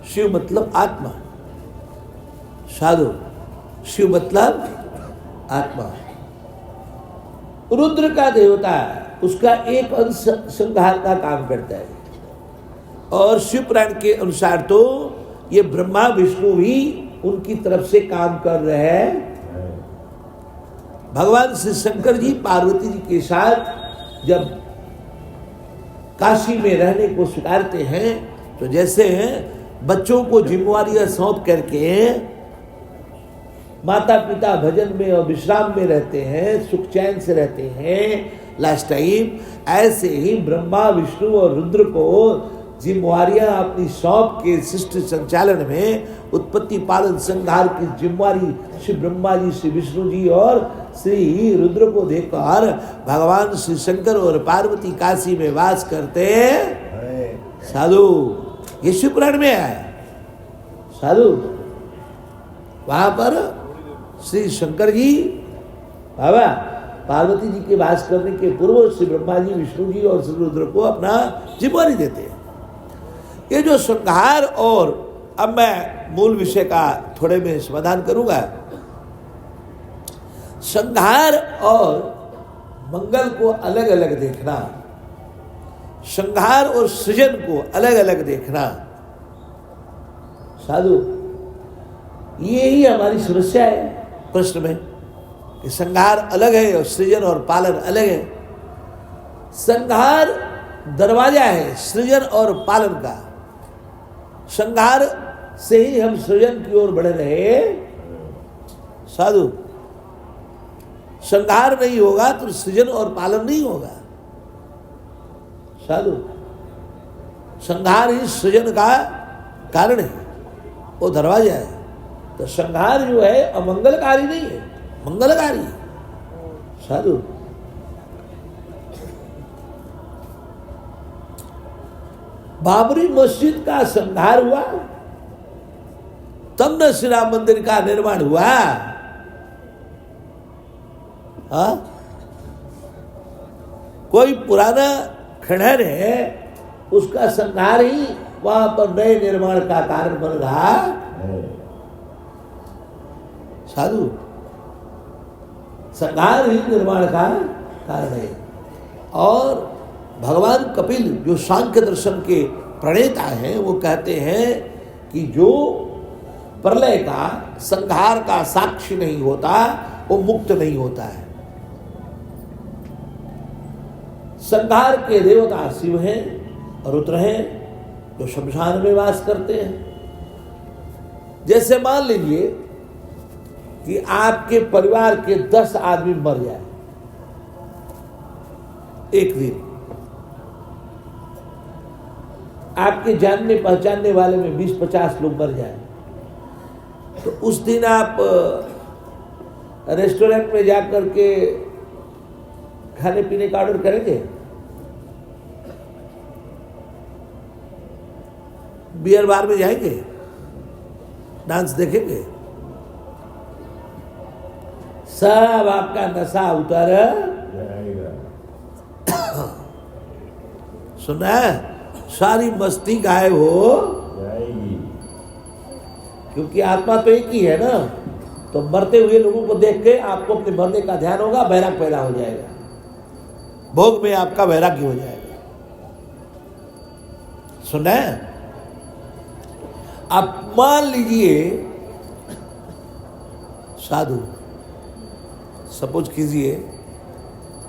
शिव मतलब आत्मा, साधु। शिव मतलब आत्मा। रुद्र का देवता है, उसका एक अंश संहार का काम करता है। और शिव पुराण के अनुसार तो ये ब्रह्मा विष्णु भी उनकी तरफ से काम कर रहे हैं। भगवान श्री शंकर जी पार्वती जी के साथ जब काशी में रहने को स्वीकारते हैं, तो जैसे बच्चों को जिम्मेवारियां सौंप करके माता पिता भजन में और विश्राम में रहते हैं, सुख चैन से रहते हैं लास्ट टाइम, ऐसे ही ब्रह्मा विष्णु और रुद्र को जिम्मेवारियां अपनी सौंप के सृष्टि संचालन में उत्पत्ति पालन संहार की जिम्मेवारी श्री ब्रह्मा जी, श्री विष्णु जी और श्री रुद्र को देकर भगवान श्री शंकर और पार्वती काशी में वास करते साधु। ये शिव पुराण में है साधु। वहां पर श्री शंकर जी बाबा पार्वती जी के वास करने के पूर्व श्री ब्रह्मा जी, विष्णु जी और श्री रुद्र को अपना जिम्मेवारी देते हैं। ये जो संहार, और अब मैं मूल विषय का थोड़े में समाधान करूंगा। संहार और मंगल को अलग अलग देखना, संहार और सृजन को अलग अलग देखना साधु, ये ही हमारी समस्या है प्रश्न में कि संहार अलग है और सृजन और पालन अलग है। संहार दरवाजा है सृजन और पालन का। संहार से ही हम सृजन की ओर बढ़ रहे साधु। संहार नहीं होगा तो सृजन और पालन नहीं होगा साधु। संहार ही सृजन का कारण है, वो दरवाजा है। तो संहार जो है अमंगलकारी नहीं है, मंगलकारी है साधु। बाबरी मस्जिद का संहार हुआ तब न श्री राम मंदिर का निर्माण हुआ। हाँ? कोई पुराना खंडहर है, उसका संहार ही वहां पर नए निर्माण का कारण बन रहा साधु। संहार ही निर्माण का कारण है। और भगवान कपिल जो सांख्य दर्शन के प्रणेता हैं, वो कहते हैं कि जो प्रलय का संहार का साक्षी नहीं होता वो मुक्त नहीं होता है। संहार के देवता शिव हैं और रुद्र हैं जो शमशान में वास करते हैं। जैसे मान लीजिए कि आपके परिवार के 10 आदमी मर जाए एक दिन, आपके जानने पहचानने वाले में 20-50 लोग मर जाए, तो उस दिन आप रेस्टोरेंट में जाकर के खाने पीने का ऑर्डर करेंगे? बियर बार में जाएंगे? डांस देखेंगे? सब आपका नशा उतर सुना है, सारी मस्ती गायब हो जाएगी, क्योंकि आत्मा तो एक ही है ना। तो मरते हुए लोगों को देख के आपको अपने मरने का ध्यान होगा, वैराग पैदा हो जाएगा, भोग में आपका वैराग्य हो जाएगा। सुना है? आप मान लीजिए साधु, सपोज कीजिए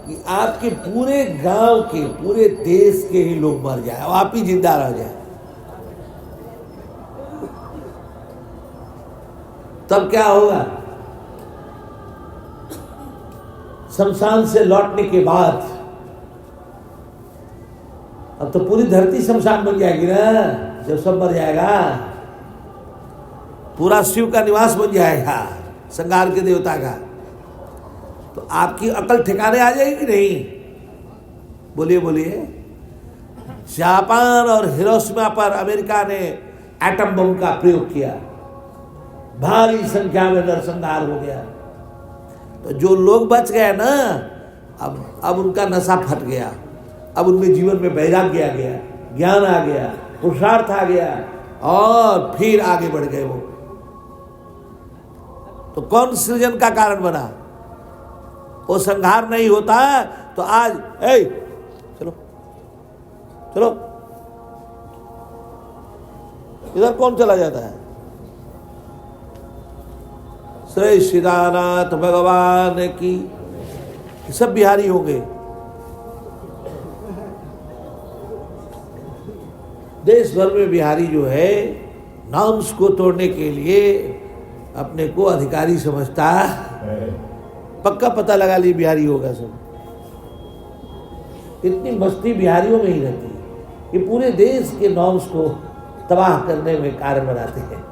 कि आपके पूरे गांव के, पूरे देश के ही लोग मर जाए और आप ही जिंदा रह जाए, तब क्या होगा? शमशान से लौटने के बाद अब तो पूरी धरती शमशान बन जाएगी ना, जब सब मर जाएगा, पूरा शिव का निवास बन जाएगा, संहार के देवता का, तो आपकी अकल ठिकाने आ जाएगी नहीं? बोलिए बोलिए। जापान और हिरोशिमा पर अमेरिका ने एटम बम का प्रयोग किया, भारी संख्या में नरसंहार हो गया। तो जो लोग बच गए ना, अब उनका नशा फट गया, अब उनमें जीवन में वैराग्य आ गया, ज्ञान आ गया, पुरुषार्थ आ गया और फिर आगे बढ़ गए वो। तो कौन सृजन का कारण बना? वो संहार नहीं होता तो आज चलो चलो इधर कौन चला जाता है? श्री सीतानाथ भगवान की। सब बिहारी होंगे। देश भर में बिहारी जो है नॉर्म्स को तोड़ने के लिए अपने को अधिकारी समझता है। पक्का पता लगा ली बिहारी होगा सब। इतनी मस्ती बिहारियों में ही रहती है। ये पूरे देश के नॉर्म्स को तबाह करने में कारण बनाते हैं।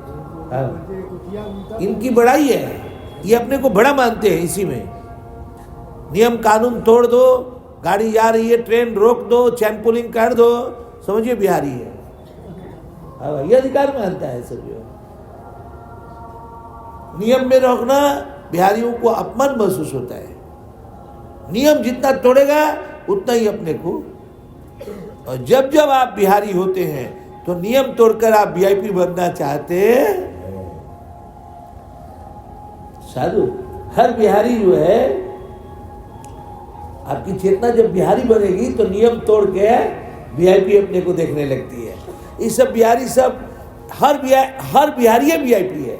हाँ। इनकी बड़ाई है, ये अपने को बड़ा मानते हैं। इसी में नियम कानून तोड़ दो, गाड़ी जा रही है ट्रेन रोक दो, चैन पुलिंग कर दो, समझिए बिहारी है। हाँ, ये अधिकार मानता है सब। नियम में रोकना बिहारियों को अपमान महसूस होता है। नियम जितना तोड़ेगा उतना ही अपने को। और जब जब आप बिहारी होते हैं तो नियम तोड़कर आप वीआईपी बनना चाहते हैं। साधु, हर बिहारी जो है, आपकी चेतना जब बिहारी बनेगी तो नियम तोड़ के वीआईपी अपने को देखने लगती है। ये सब बिहारी सब हर बिहारी वीआईपी है।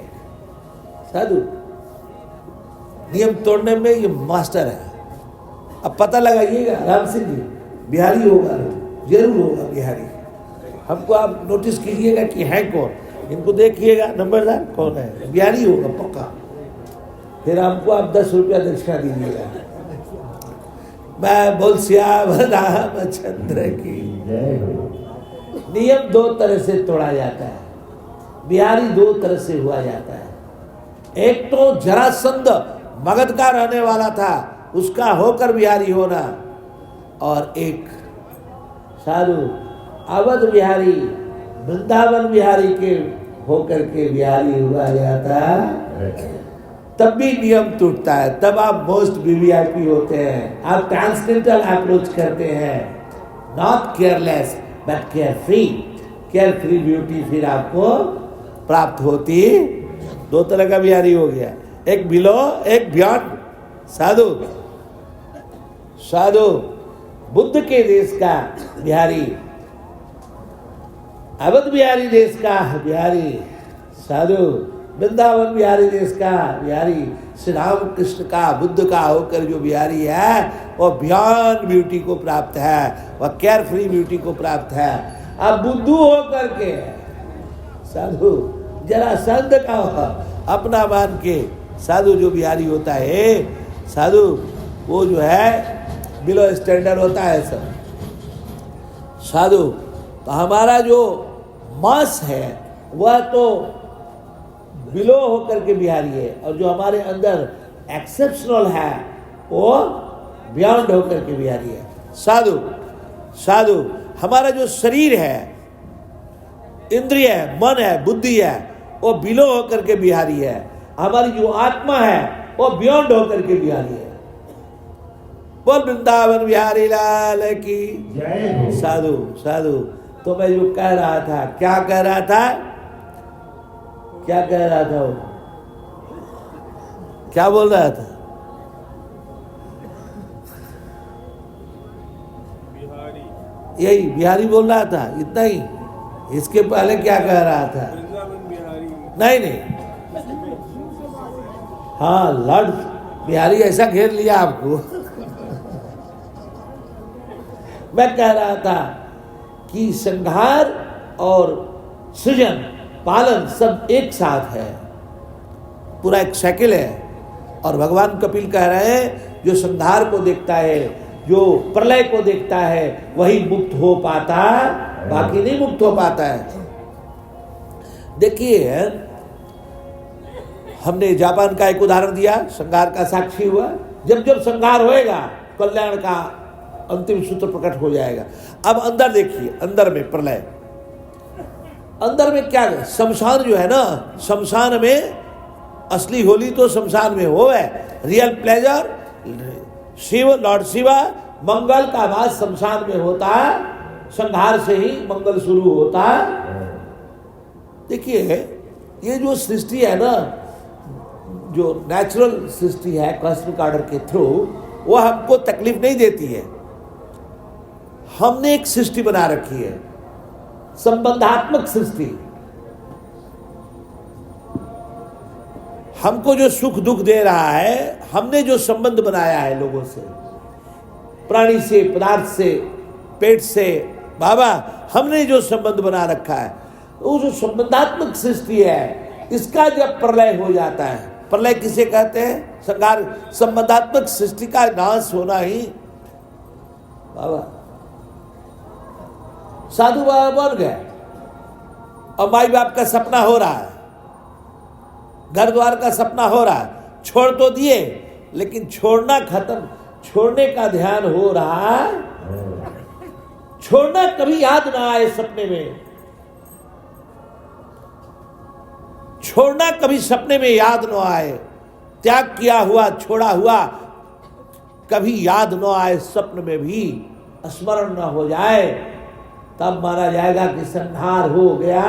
साधु, नियम तोड़ने में ये मास्टर है। अब पता लगाइएगा, राम सिंह जी बिहारी होगा, जरूर होगा बिहारी। हमको आप नोटिस कीजिएगा कि है कौन, इनको देखिएगा नंबरदार कौन है, बिहारी होगा पक्का। फिर हमको आप 10 रुपया दक्षिणा दीजिएगा। मैं बोल श्याम रामचंद्र की। नियम 2 तरह से तोड़ा जाता है, बिहारी 2 तरह से हुआ जाता है। एक तो जरासंध मगध का रहने वाला था, उसका होकर बिहारी होना, और एक साधु अवध बिहारी, वृंदावन बिहारी के होकर के बिहारी हुआ जाता। तब भी नियम टूटता है, तब आप मोस्ट वीवीआईपी होते हैं। आप ट्रांसडेंटल अप्रोच करते हैं, not careless but carefree. Carefree beauty फिर आपको प्राप्त होती। 2 तरह का बिहारी हो गया, एक बिलो एक बियॉन्ड। साधु, साधु बुद्ध के देश का बिहारी, अवध बिहारी देश का बिहारी, साधु वृंदावन बिहारी देश का बिहारी, श्री राम कृष्ण का बुद्ध का होकर जो बिहारी है वो बियॉन्ड ब्यूटी को प्राप्त है, वह केयर फ्री ब्यूटी को प्राप्त है। अब बुद्धू होकर के साधु जरा संत का अपना मान के साधु जो बिहारी होता है, साधु वो जो है बिलो स्टैंडर्ड होता है सब। साधु तो हमारा जो मास है वह तो बिलो होकर के बिहारी है, और जो हमारे अंदर एक्सेप्शनल है वो बियॉन्ड होकर के बिहारी है। साधु, साधु हमारा जो शरीर है, इंद्रिय है, मन है, बुद्धि है, वो बिलो होकर के बिहारी है। हमारी जो आत्मा है वो बियॉन्ड होकर के बिहारी है। बोल वृंदावन बिहारी लाल की जय। साधु, साधु तो मैं जो कह रहा था, क्या कह रहा था, क्या कह रहा था वो, क्या बोल रहा था? बिहारी, यही बिहारी बोल रहा था, इतना ही। इसके पहले क्या कह रहा था? नहीं नहीं, हाँ लॉर्ड बिहारी ऐसा घेर लिया आपको। मैं कह रहा था कि संहार और सृजन पालन सब एक साथ है, पूरा एक साइकिल है। और भगवान कपिल कह रहे हैं जो संहार को देखता है, जो प्रलय को देखता है, वही मुक्त हो पाता, बाकी नहीं मुक्त हो पाता है। देखिए हमने जापान का एक उदाहरण दिया, संहार का साक्षी हुआ। जब जब संहार होएगा कल्याण का अंतिम सूत्र प्रकट हो जाएगा। अब अंदर देखिए, अंदर में प्रलय, अंदर में क्या है? शमशान जो है ना, शमशान में असली होली तो शमशान में हो है, real pleasure Shiv, lord Shiva, मंगल का आवाज शमशान में होता है, संहार से ही मंगल शुरू होता है। देखिए ये जो सृष्टि है ना, जो नेचुरल सृष्टि है कॉस्मिक ऑर्डर के थ्रू, वो हमको तकलीफ नहीं देती है। हमने एक सृष्टि बना रखी है, संबंधात्मक सृष्टि। हमको जो सुख दुख दे रहा है, हमने जो संबंध बनाया है लोगों से, प्राणी से, पदार्थ से, पेट से, बाबा हमने जो संबंध बना रखा है, वो जो संबंधात्मक सृष्टि है, इसका जब प्रलय हो जाता है, प्रलय किसे कहते हैं? संहार। संबंधात्मक सृष्टि का नाश होना ही बाबा। साधु बाबा बन गए और माई बाप का सपना हो रहा है, घर द्वार का सपना हो रहा है, छोड़ तो दिए लेकिन छोड़ना खत्म, छोड़ने का ध्यान हो रहा है। छोड़ना कभी याद ना आए सपने में, छोड़ना कभी सपने में याद ना आए, त्याग किया हुआ, छोड़ा हुआ कभी याद ना आए, स्वप्न में भी स्मरण ना हो जाए, तब माना जाएगा कि संहार हो गया।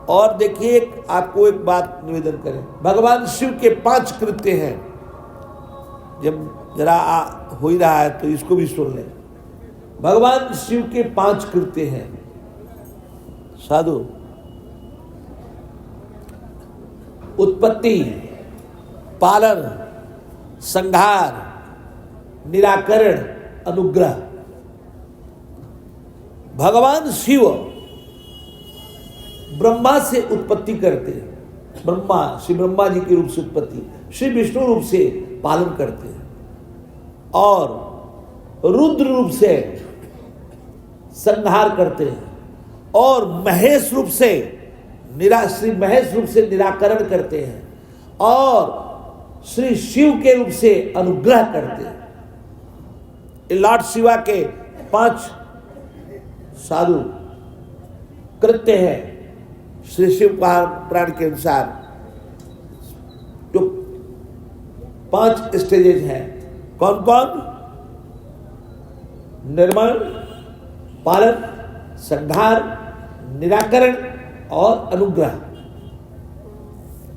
और देखिए आपको एक बात निवेदन करें, भगवान शिव के 5 कृत्य हैं। जब जरा हो ही रहा है तो इसको भी सुन लें। भगवान शिव के 5 कृत्य हैं साधु। उत्पत्ति, पालन, संहार, निराकरण, अनुग्रह। भगवान शिव ब्रह्मा से उत्पत्ति करते हैं, ब्रह्मा श्री ब्रह्मा जी के रूप से उत्पत्ति, श्री विष्णु रूप से पालन करते हैं, और रुद्र रूप से संहार करते हैं, और महेश रूप से श्री महेश रूप से निराकरण करते हैं, और श्री शिव के रूप से अनुग्रह करते हैं। लॉर्ड शिवा के 5 साधु कृत्य हैं श्री शिव पुराण के अनुसार, जो 5 स्टेजेज हैं। कौन कौन? निर्माण, पालन, संहार, निराकरण और अनुग्रह।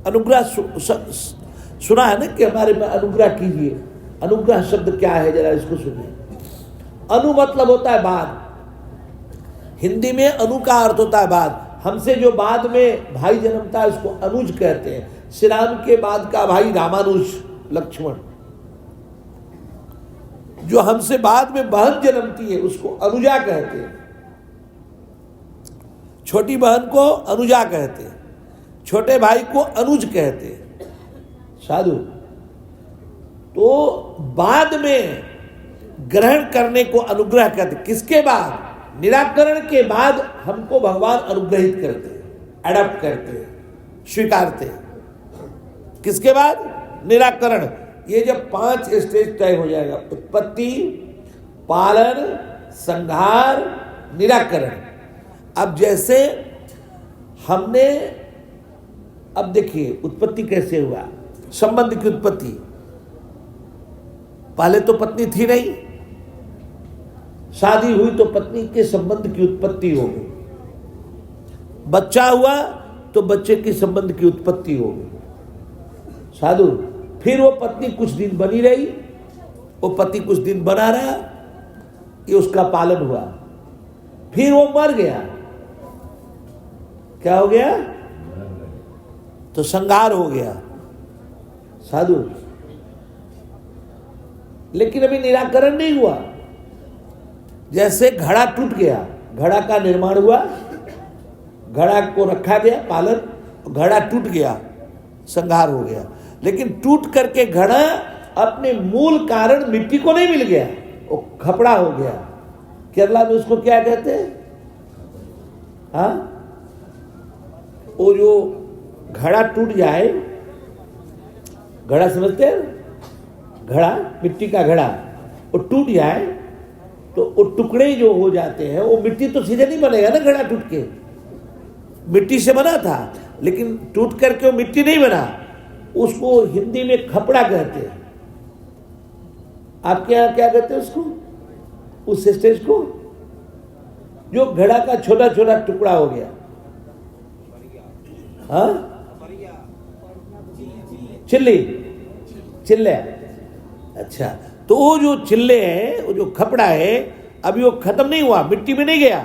अनुग्रह सुना है ना कि हमारे में अनुग्रह कीजिए। अनुग्रह शब्द क्या है, जरा इसको सुनिए। अनु मतलब होता है बाद, हिंदी में अनु का अर्थ होता है बाद। हमसे जो बाद में भाई जन्मता है उसको अनुज कहते हैं। श्री राम के बाद का भाई रामानुज, लक्ष्मण। जो हमसे बाद में बहन जन्मती है उसको अनुजा कहते हैं। छोटी बहन को अनुजा कहते हैं, छोटे भाई को अनुज कहते हैं साधु। तो बाद में ग्रहण करने को अनुग्रह कहते हैं। किसके बाद? निराकरण के बाद हमको भगवान अनुग्रहित करते हैं, अडॉप्ट करते हैं, स्वीकारते हैं। किसके बाद? निराकरण। ये जब 5 स्टेज तय हो जाएगा, उत्पत्ति, पालन, संहार, निराकरण। अब जैसे हमने, अब देखिए उत्पत्ति कैसे हुआ, संबंध की उत्पत्ति। पहले तो पत्नी थी नहीं, शादी हुई तो पत्नी के संबंध की उत्पत्ति हो गई। बच्चा हुआ तो बच्चे के संबंध की उत्पत्ति हो गई साधु। फिर वो पत्नी कुछ दिन बनी रही, वो पति कुछ दिन बना रहा, ये उसका पालन हुआ। फिर वो मर गया, क्या हो गया? तो संहार हो गया साधु। लेकिन अभी निराकरण नहीं हुआ। जैसे घड़ा टूट गया, घड़ा का निर्माण हुआ, घड़ा को रखा गया, पालन, घड़ा टूट गया, संहार हो गया। लेकिन टूट करके घड़ा अपने मूल कारण मिट्टी को नहीं मिल गया, वो खपड़ा हो गया। केरला में उसको क्या कहते हैं? हाँ, वो जो घड़ा टूट जाए, घड़ा समझते हैं, घड़ा, मिट्टी का घड़ा, वो टूट जाए तो वो टुकड़े जो हो जाते हैं, वो मिट्टी तो सीधे नहीं बनेगा ना, घड़ा टूट के मिट्टी से बना था, लेकिन टूट करके वो मिट्टी नहीं बना, उसको हिंदी में खपड़ा कहते हैं। आपके यहाँ क्या कहते हैं उसको, उस स्टेज को जो घड़ा का छोटा छोटा टुकड़ा हो गया? हाँ, चिल्ली, चिल्ले। अच्छा, तो वो जो चिल्ले है, वो जो खपड़ा है, अभी वो खत्म नहीं हुआ, मिट्टी में नहीं गया,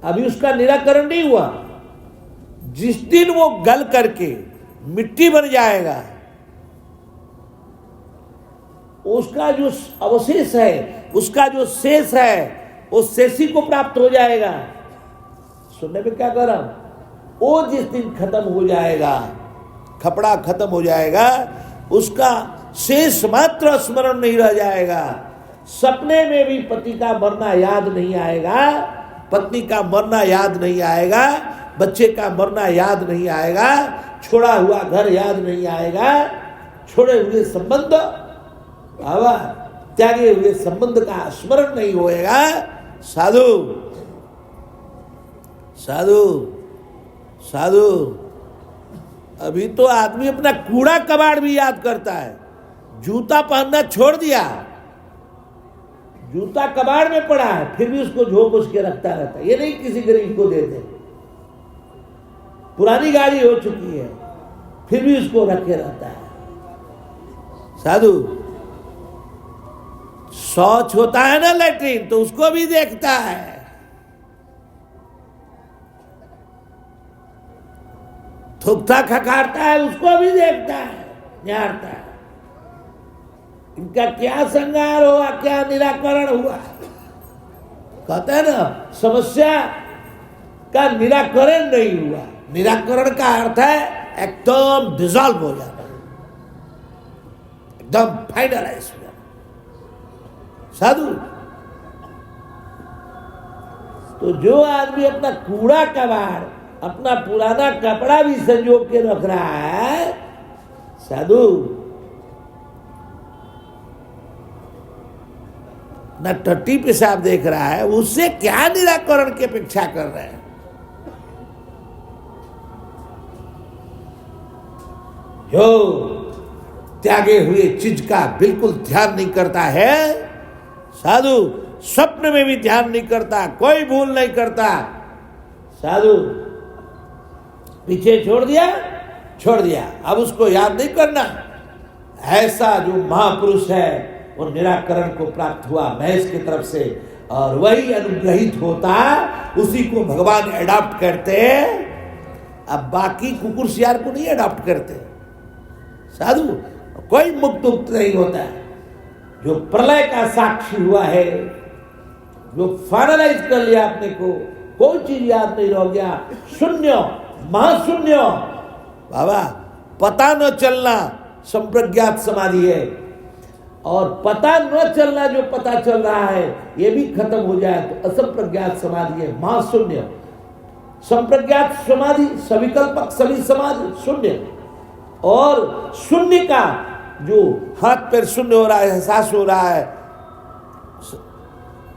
अभी उसका निराकरण नहीं हुआ। जिस दिन वो गल करके मिट्टी बन जाएगा, उसका जो अवशेष है, उसका जो शेष है, वो शेषी को प्राप्त हो जाएगा। सुनने में क्या कह रहा हूं? वो जिस दिन खत्म हो जाएगा, खपड़ा खत्म हो जाएगा, उसका शेष मात्र स्मरण नहीं रह जाएगा। सपने में भी पति का मरना याद नहीं आएगा, पत्नी का मरना याद नहीं आएगा, बच्चे का मरना याद नहीं आएगा, छोड़ा हुआ घर याद नहीं आएगा, छोड़े हुए संबंध, त्यागे हुए संबंध का स्मरण नहीं होएगा। साधु साधु साधु, अभी तो आदमी अपना कूड़ा कबाड़ भी याद करता है। जूता पहनना छोड़ दिया, जूता कबाड़ में पड़ा है, फिर भी उसको झोंक उसके रखता रहता है। ये नहीं किसी गरीब को दे दे। पुरानी गाड़ी हो चुकी है, फिर भी उसको रखे रहता है। साधु, शौच होता है ना लैट्रिन, तो उसको भी देखता है। थुकता खखारता है, उसको भी देखता है, निहारता है। इनका क्या संगार हुआ, क्या निराकरण हुआ? कहते हैं ना, समस्या का निराकरण नहीं हुआ। निराकरण का अर्थ है एकदम डिसॉल्व हो जाना, एकदम फाइनलाइज हो जाना। साधु, तो जो आदमी अपना कूड़ा कबाड़, अपना पुराना कपड़ा भी संजो के रख रहा है, साधु, न टट्टी पेशाब देख रहा है, उससे क्या निराकरण की अपेक्षा कर रहे हैं? जो त्यागे हुए चीज का बिल्कुल ध्यान नहीं करता है, साधु, स्वप्न में भी ध्यान नहीं करता, कोई भूल नहीं करता, साधु, पीछे छोड़ दिया, छोड़ दिया, अब उसको याद नहीं करना। ऐसा जो महापुरुष है, वो निराकरण को प्राप्त हुआ महेश की तरफ से, और वही अनुग्रहित होता, उसी को भगवान अडॉप्ट करते। अब बाकी कुकुर सियार को नहीं अडॉप्ट करते। साधु, कोई मुक्त नहीं होता है। जो प्रलय का साक्षी हुआ है, जो फाइनलाइज कर लिया अपने को, कोई चीज याद नहीं रह गया, शून्य, महाशून्य। बाबा, पता न चलना संप्रज्ञात समाधि है, और पता न चलना जो पता चल रहा है ये भी खत्म हो जाए तो असंप्रज्ञात समाधि है, महाशून्य। संप्रज्ञात समाधि सविकल्पक, सभी समाधि शून्य, और शून्य का जो हाथ पैर शून्य हो रहा है, एहसास हो रहा है,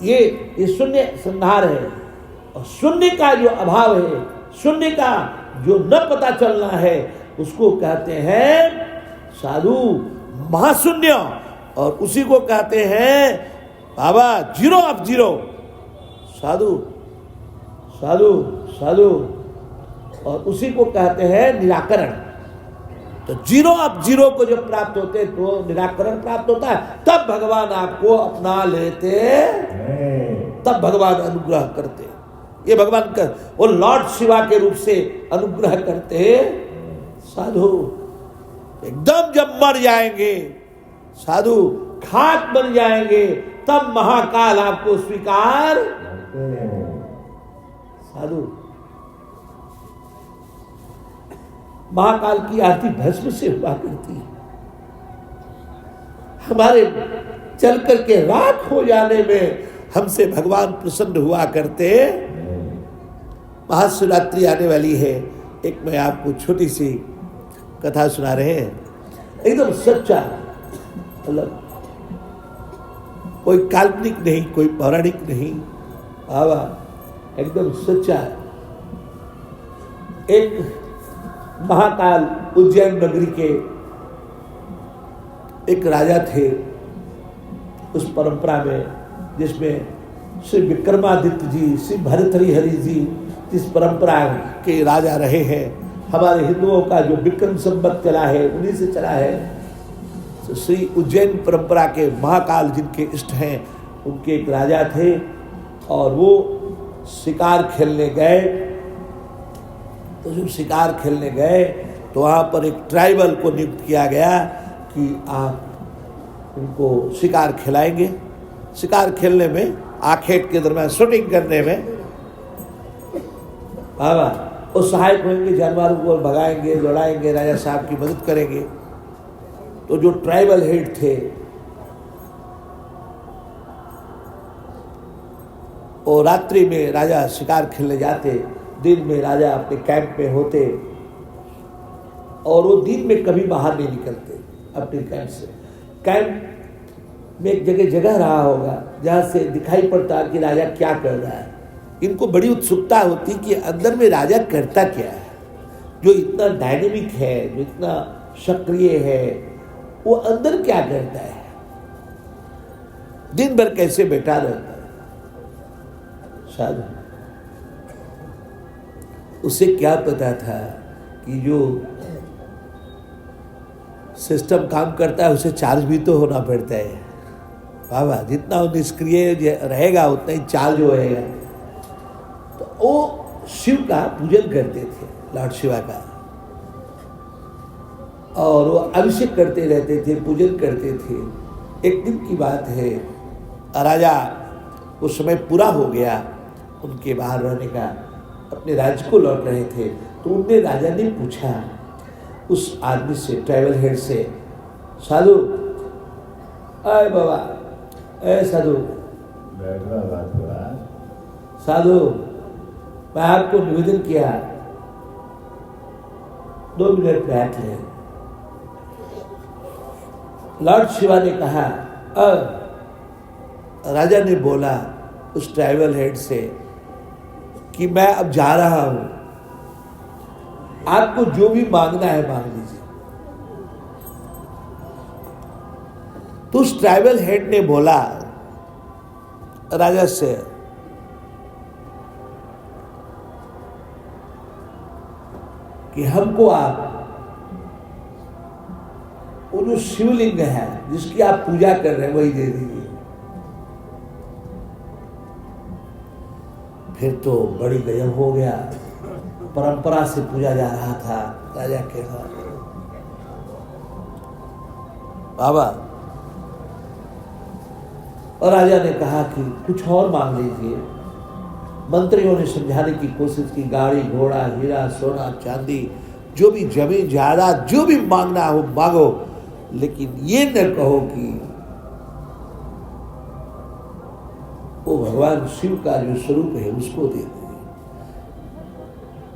ये शून्य संहार है। और शून्य का जो अभाव है, शून्य का जो न पता चलना है, उसको कहते हैं साधु महाशून्य, और उसी को कहते हैं बाबा जीरो ऑफ जीरो। साधु साधु साधु, और उसी को कहते हैं निराकरण। तो जीरो ऑफ जीरो को जब प्राप्त होते तो निराकरण प्राप्त होता है, तब भगवान आपको अपना लेते, तब भगवान अनुग्रह करते। ये भगवान का वो लॉर्ड शिवा के रूप से अनुग्रह करते। साधु, एकदम जब मर जाएंगे, साधु खाक बन जाएंगे, तब महाकाल आपको स्वीकार। साधु, महाकाल की आरती भस्म से हुआ करती है। हमारे चल करके राख हो जाने में हमसे भगवान प्रसन्न हुआ करते। महाशिवरात्रि आने वाली है, एक मैं आपको छोटी सी कथा सुना रहे हैं, एकदम सच्चा, मतलब कोई काल्पनिक नहीं, कोई पौराणिक नहीं, बाबा एकदम सच्चा। एक महाकाल उज्जैन नगरी के एक राजा थे, उस परंपरा में जिसमें श्री विक्रमादित्य जी, श्री भर्तृहरि जी जिस परंपरा के राजा रहे हैं, हमारे हिंदुओं का जो विक्रम संवत चला है उन्हीं से चला है। तो श्री उज्जैन परंपरा के महाकाल जिनके इष्ट हैं, उनके एक राजा थे और वो शिकार खेलने गए। तो जब शिकार खेलने गए तो वहाँ पर एक ट्राइबल को नियुक्त किया गया कि आप उनको शिकार खिलाएंगे। शिकार खेलने में, आखेट के दरम्यान शूटिंग करने में बाबा वो सहायक होंगे, जानवरों को भगाएंगे, दौड़ाएंगे, राजा साहब की मदद करेंगे। तो जो ट्राइबल हेड थे वो रात्रि में राजा शिकार खेलने जाते, दिन में राजा अपने कैंप में होते और वो दिन में कभी बाहर नहीं निकलते अपने कैंप से। कैंप में एक जगह रहा होगा जहाँ से दिखाई पड़ता कि राजा क्या कर रहा है। इनको बड़ी उत्सुकता होती कि अंदर में राजा करता क्या है, जो इतना डायनेमिक है, जो इतना सक्रिय है, वो अंदर क्या करता है, दिन भर कैसे बैठा रहता है। साधु उसे क्या पता था कि जो सिस्टम काम करता है उसे चार्ज भी तो होना पड़ता है। बाबा जितना वो निष्क्रिय रहेगा उतना ही चार्ज होएगा। तो वो शिव का पूजन करते थे, लॉर्ड शिवा का, और वो अभिषेक करते रहते थे, पूजन करते थे। एक दिन की बात है, राजा वो समय पूरा हो गया उनके बाहर रहने का, अपने राज्य को लौट रहे थे। तो उनने राजा ने पूछा उस आदमी से, ट्राइबल हेड से, साधु अरे बाबा, ए साधु, साधु मैं आपको निवेदन किया 2 मिनट बैठ ले। लॉर्ड शिवा ने कहा, राजा ने बोला उस ट्राइबल हेड से कि मैं अब जा रहा हूं, आपको जो भी मांगना है मांग लीजिए। तो उस ट्राइबल हेड ने बोला राजा से, कि हमको आप वो जो शिवलिंग है जिसकी आप पूजा कर रहे हैं वही दे दीजिए। फिर तो बड़ी गजब हो गया, परंपरा से पूजा जा रहा था राजा के घर। बाबा और राजा ने कहा कि कुछ और मांग लीजिए। मंत्रियों ने समझाने की कोशिश की, गाड़ी घोड़ा, हीरा सोना चांदी, जो भी जमीन जायदाद, जो भी मांगना हो मांगो, लेकिन ये न कहो कि वो भगवान शिव का जो स्वरूप है उसको दे दे।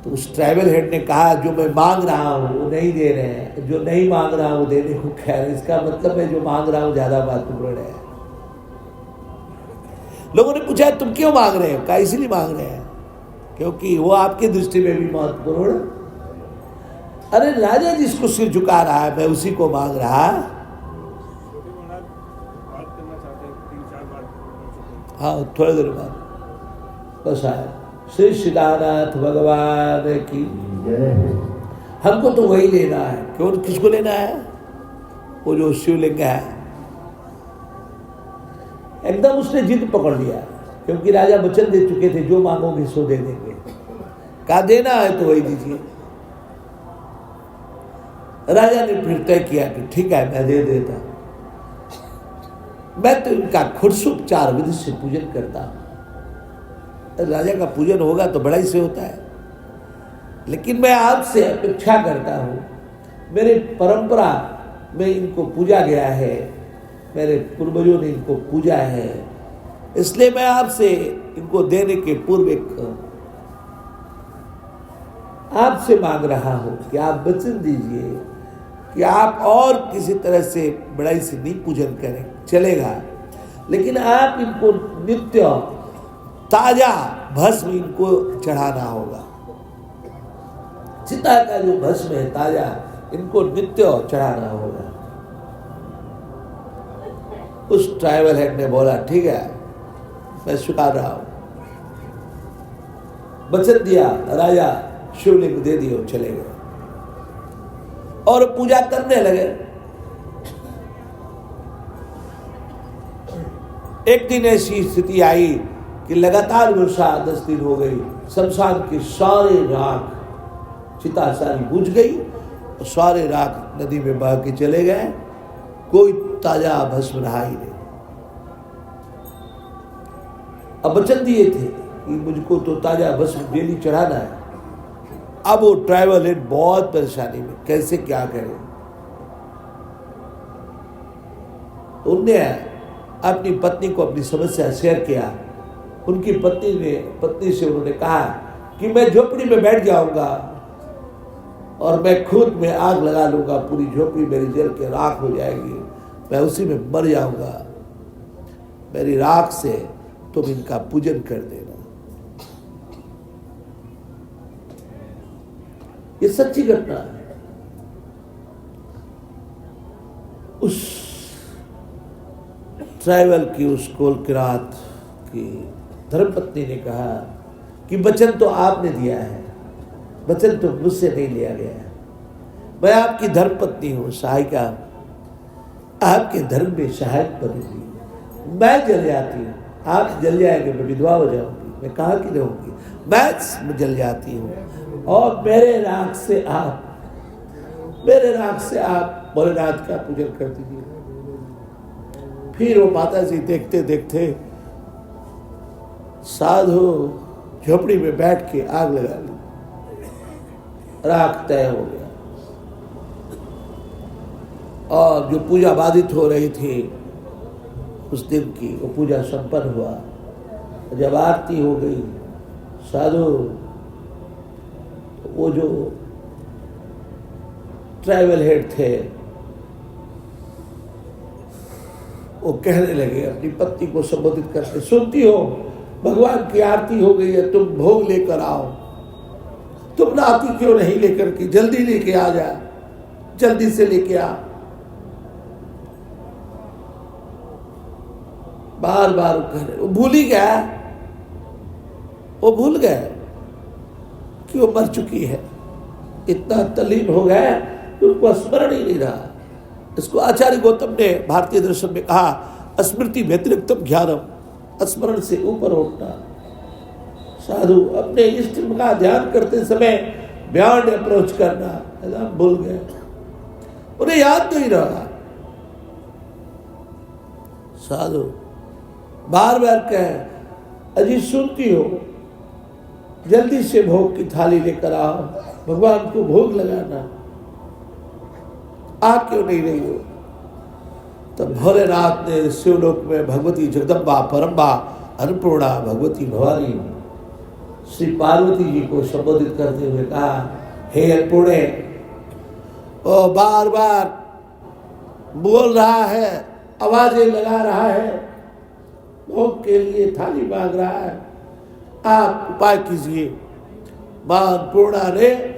तो उस ट्राइबल हेड ने कहा, जो मैं मांग रहा हूं वो नहीं दे रहे हैं, जो नहीं मांग रहा हूं देने को कह रहे हैं। इसका मतलब है जो मांग रहा हूं ज्यादा महत्वपूर्ण है। लोगों ने पूछा तुम क्यों मांग रहे हो? कहा इसलिए मांग रहे हैं क्योंकि वो आपकी दृष्टि में भी महत्वपूर्ण। अरे राजा जिसको सिर झुका रहा है मैं उसी को मांग रहा। हाँ थोड़ी देर बाद बस आए। श्री सीतानाथ भगवान की हमको तो वही लेना है। क्यों? किसको लेना है? वो जो शिवलिंग है। एकदम उसने जिद पकड़ लिया क्योंकि राजा वचन दे चुके थे जो मांगोगे सो दे देंगे। कहा देना है तो वही दीजिए। राजा ने फिर तय किया कि ठीक है मैं दे देता। मैं तो इनका खुदसुपचार विधि से पूजन करता हूं। राजा का पूजन होगा तो बड़ाई से होता है, लेकिन मैं आपसे अपेक्षा करता हूं, मेरे परंपरा में इनको पूजा गया है, मेरे पूर्वजों ने इनको पूजा है, इसलिए मैं आपसे इनको देने के पूर्व एक आपसे मांग रहा हूं कि आप वचन दीजिए कि आप और किसी तरह से बड़ाई से नहीं पूजन करें, चलेगा, लेकिन आप इनको नित्य ताजा भस्म इनको चढ़ाना होगा। चिता का जो भस्म है ताजा, इनको नित्य चढ़ाना होगा। उस ट्राइबल हेड ने बोला ठीक है, मैं स्वीकार रहा हूं। वचन दिया, राजा शिवलिंग दे दिए, चले गए और पूजा करने लगे। एक दिन ऐसी स्थिति आई कि लगातार वर्षा 10 दिन हो गई, शमशान की सारे राख, चिता सारी बुझ गई और सारे राख नदी में बह के चले गए, कोई ताजा भस्म रहा ही नहीं। अब वचन दिए थे कि मुझको तो ताजा भस्म डेली चढ़ाना है। अब वो ट्राइबल हेड बहुत परेशानी में, कैसे क्या करें। उनने अपनी पत्नी को अपनी समस्या शेयर किया। उनकी पत्नी से उन्होंने कहा कि मैं झोपड़ी में बैठ जाऊंगा और मैं खुद में आग लगा लूंगा, पूरी झोपड़ी मेरी जल के राख हो जाएगी, मैं उसी में मर जाऊंगा, मेरी राख से तुम इनका पूजन कर देना। ये सच्ची घटना है। उस ट्राइबल की, उस कोलकिरात की धर्मपत्नी ने कहा कि वचन तो आपने दिया है, वचन तो मुझसे नहीं लिया गया है। मैं आपकी धर्मपत्नी हूं, सहायिका, आपके धर्म में सहायक बनेगी। मैं जल जाती हूँ, आप जल जाएंगे, मैं विधवा हो जाऊंगी, मैं कहाँ की रहूंगी। मैं जल जाती हूँ और मेरे राख से आप भोलेनाथ का पूजन कर दीजिए। फिर वो माता जी देखते देखते साधु झोपड़ी में बैठ के आग लगा ली, राख तय हो गया। और जो पूजा बाधित हो रही थी उस दिन की, वो पूजा संपन्न हुआ। जब आरती हो गई, साधु, वो जो ट्राइबल हेड थे वो कहने लगे अपनी पत्नी को संबोधित करके, सुनती हो भगवान की आरती हो गई है, तुम भोग लेकर आओ, तुम आरती क्यों नहीं लेकर के, जल्दी लेके आ जा, जल्दी से लेके आ। बार बार कह, वो भूल ही गया, वो भूल गए कि वो मर चुकी है। इतना तल्लीन हो गया कि उनको स्मरण ही नहीं रहा। इसको आचार्य गौतम ने भारतीय दर्शन में कहा, स्मृति व्यतिरिक्तम ज्ञानम, स्मरण से ऊपर उठना। साधु अपने इष्ट का ध्यान करते समय बियॉन्ड अप्रोच करना भूल गए, उन्हें याद नहीं रहा। साधु बार बार कहे, अजी सुनती हो, जल्दी से भोग की थाली लेकर आओ, भगवान को भोग लगाना, आ क्यों नहीं रही हो। तब भोलेनाथ ने शिवलोक में भगवती जगदम्बा, परम्बा, अन्नपूर्णा, भगवती भवानी श्री पार्वती जी को संबोधित करते हुए कहा, हे अन्नपूर्णे, वो बार बार बोल रहा है, आवाजें लगा रहा है, भोग के लिए थाली मांग रहा है, आप उपाय कीजिए। मां अन्नपूर्णा ने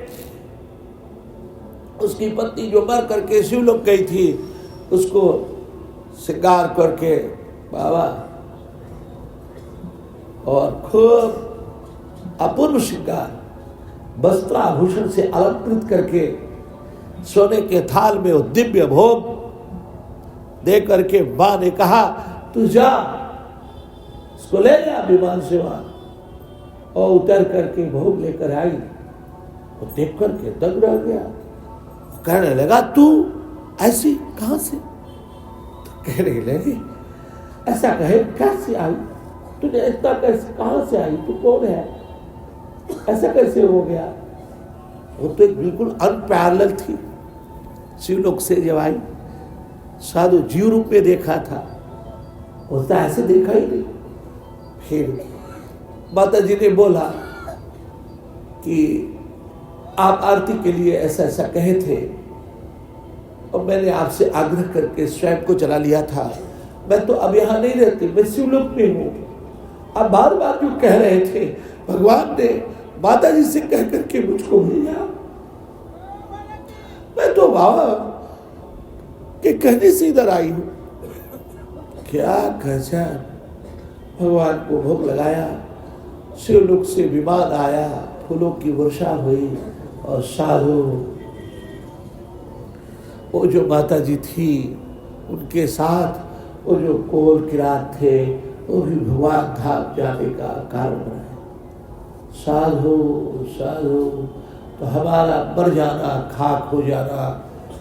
उसकी पत्नी जो मर करके शिवलोक गई थी उसको श्रृंगार करके बाबा और खूब अपूर्व श्रृंगार वस्त्राभूषण से अलंकृत करके सोने के थाल में वो दिव्य भोग दे करके मां ने कहा, तू जा उसको ले जा विमान से वहां, और उतर करके भोग लेकर आई। वो देख करके दंग रह गया, कहने लगा, तू ऐसी कहां से? तो कहने लगे, ऐसा कहे कैसे आई, तूने इतना कैसे, कहां से आई, तू कौन है, ऐसा कैसे हो गया। वो तो एक बिल्कुल अनपैरेलल थी। शिवलोक से जब आई, साधु जीव रूप में देखा था, उसने ऐसे देखा ही नहीं। फिर माता जी ने बोला कि आप आरती के लिए ऐसा ऐसा कहे थे और मैंने आपसे आग्रह करके स्वयं को चला लिया था। मैं तो अब यहाँ नहीं रहती, मैं शिवलोक में हूँ। आप बार बार जो कह रहे थे, भगवान ने माता जी से कह करके मुझको भेजा। मैं तो बाबा के कहने से इधर आई हूँ। क्या गजब! भगवान को भोग लगाया, शिवलोक से विमान आया, फूलों की वर्षा हुई और साधु वो जो माता जी थी उनके साथ वो जो कोल किरात थे वो भी भगवान धाम जाने का कारण है। साधु साधु तो हमारा मर जाना, खाक हो जाना,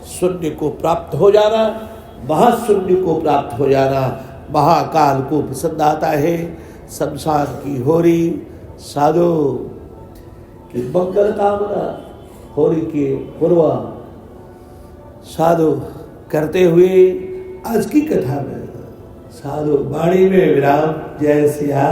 शून्य को प्राप्त हो जाना, महाशून्य को प्राप्त हो जाना महाकाल को पसंद आता है। शमशान की होरी साधु की मंगल कामना होरी के पूर्व साधु करते हुए आज की कथा में साधु वाणी में विराम। जय सिया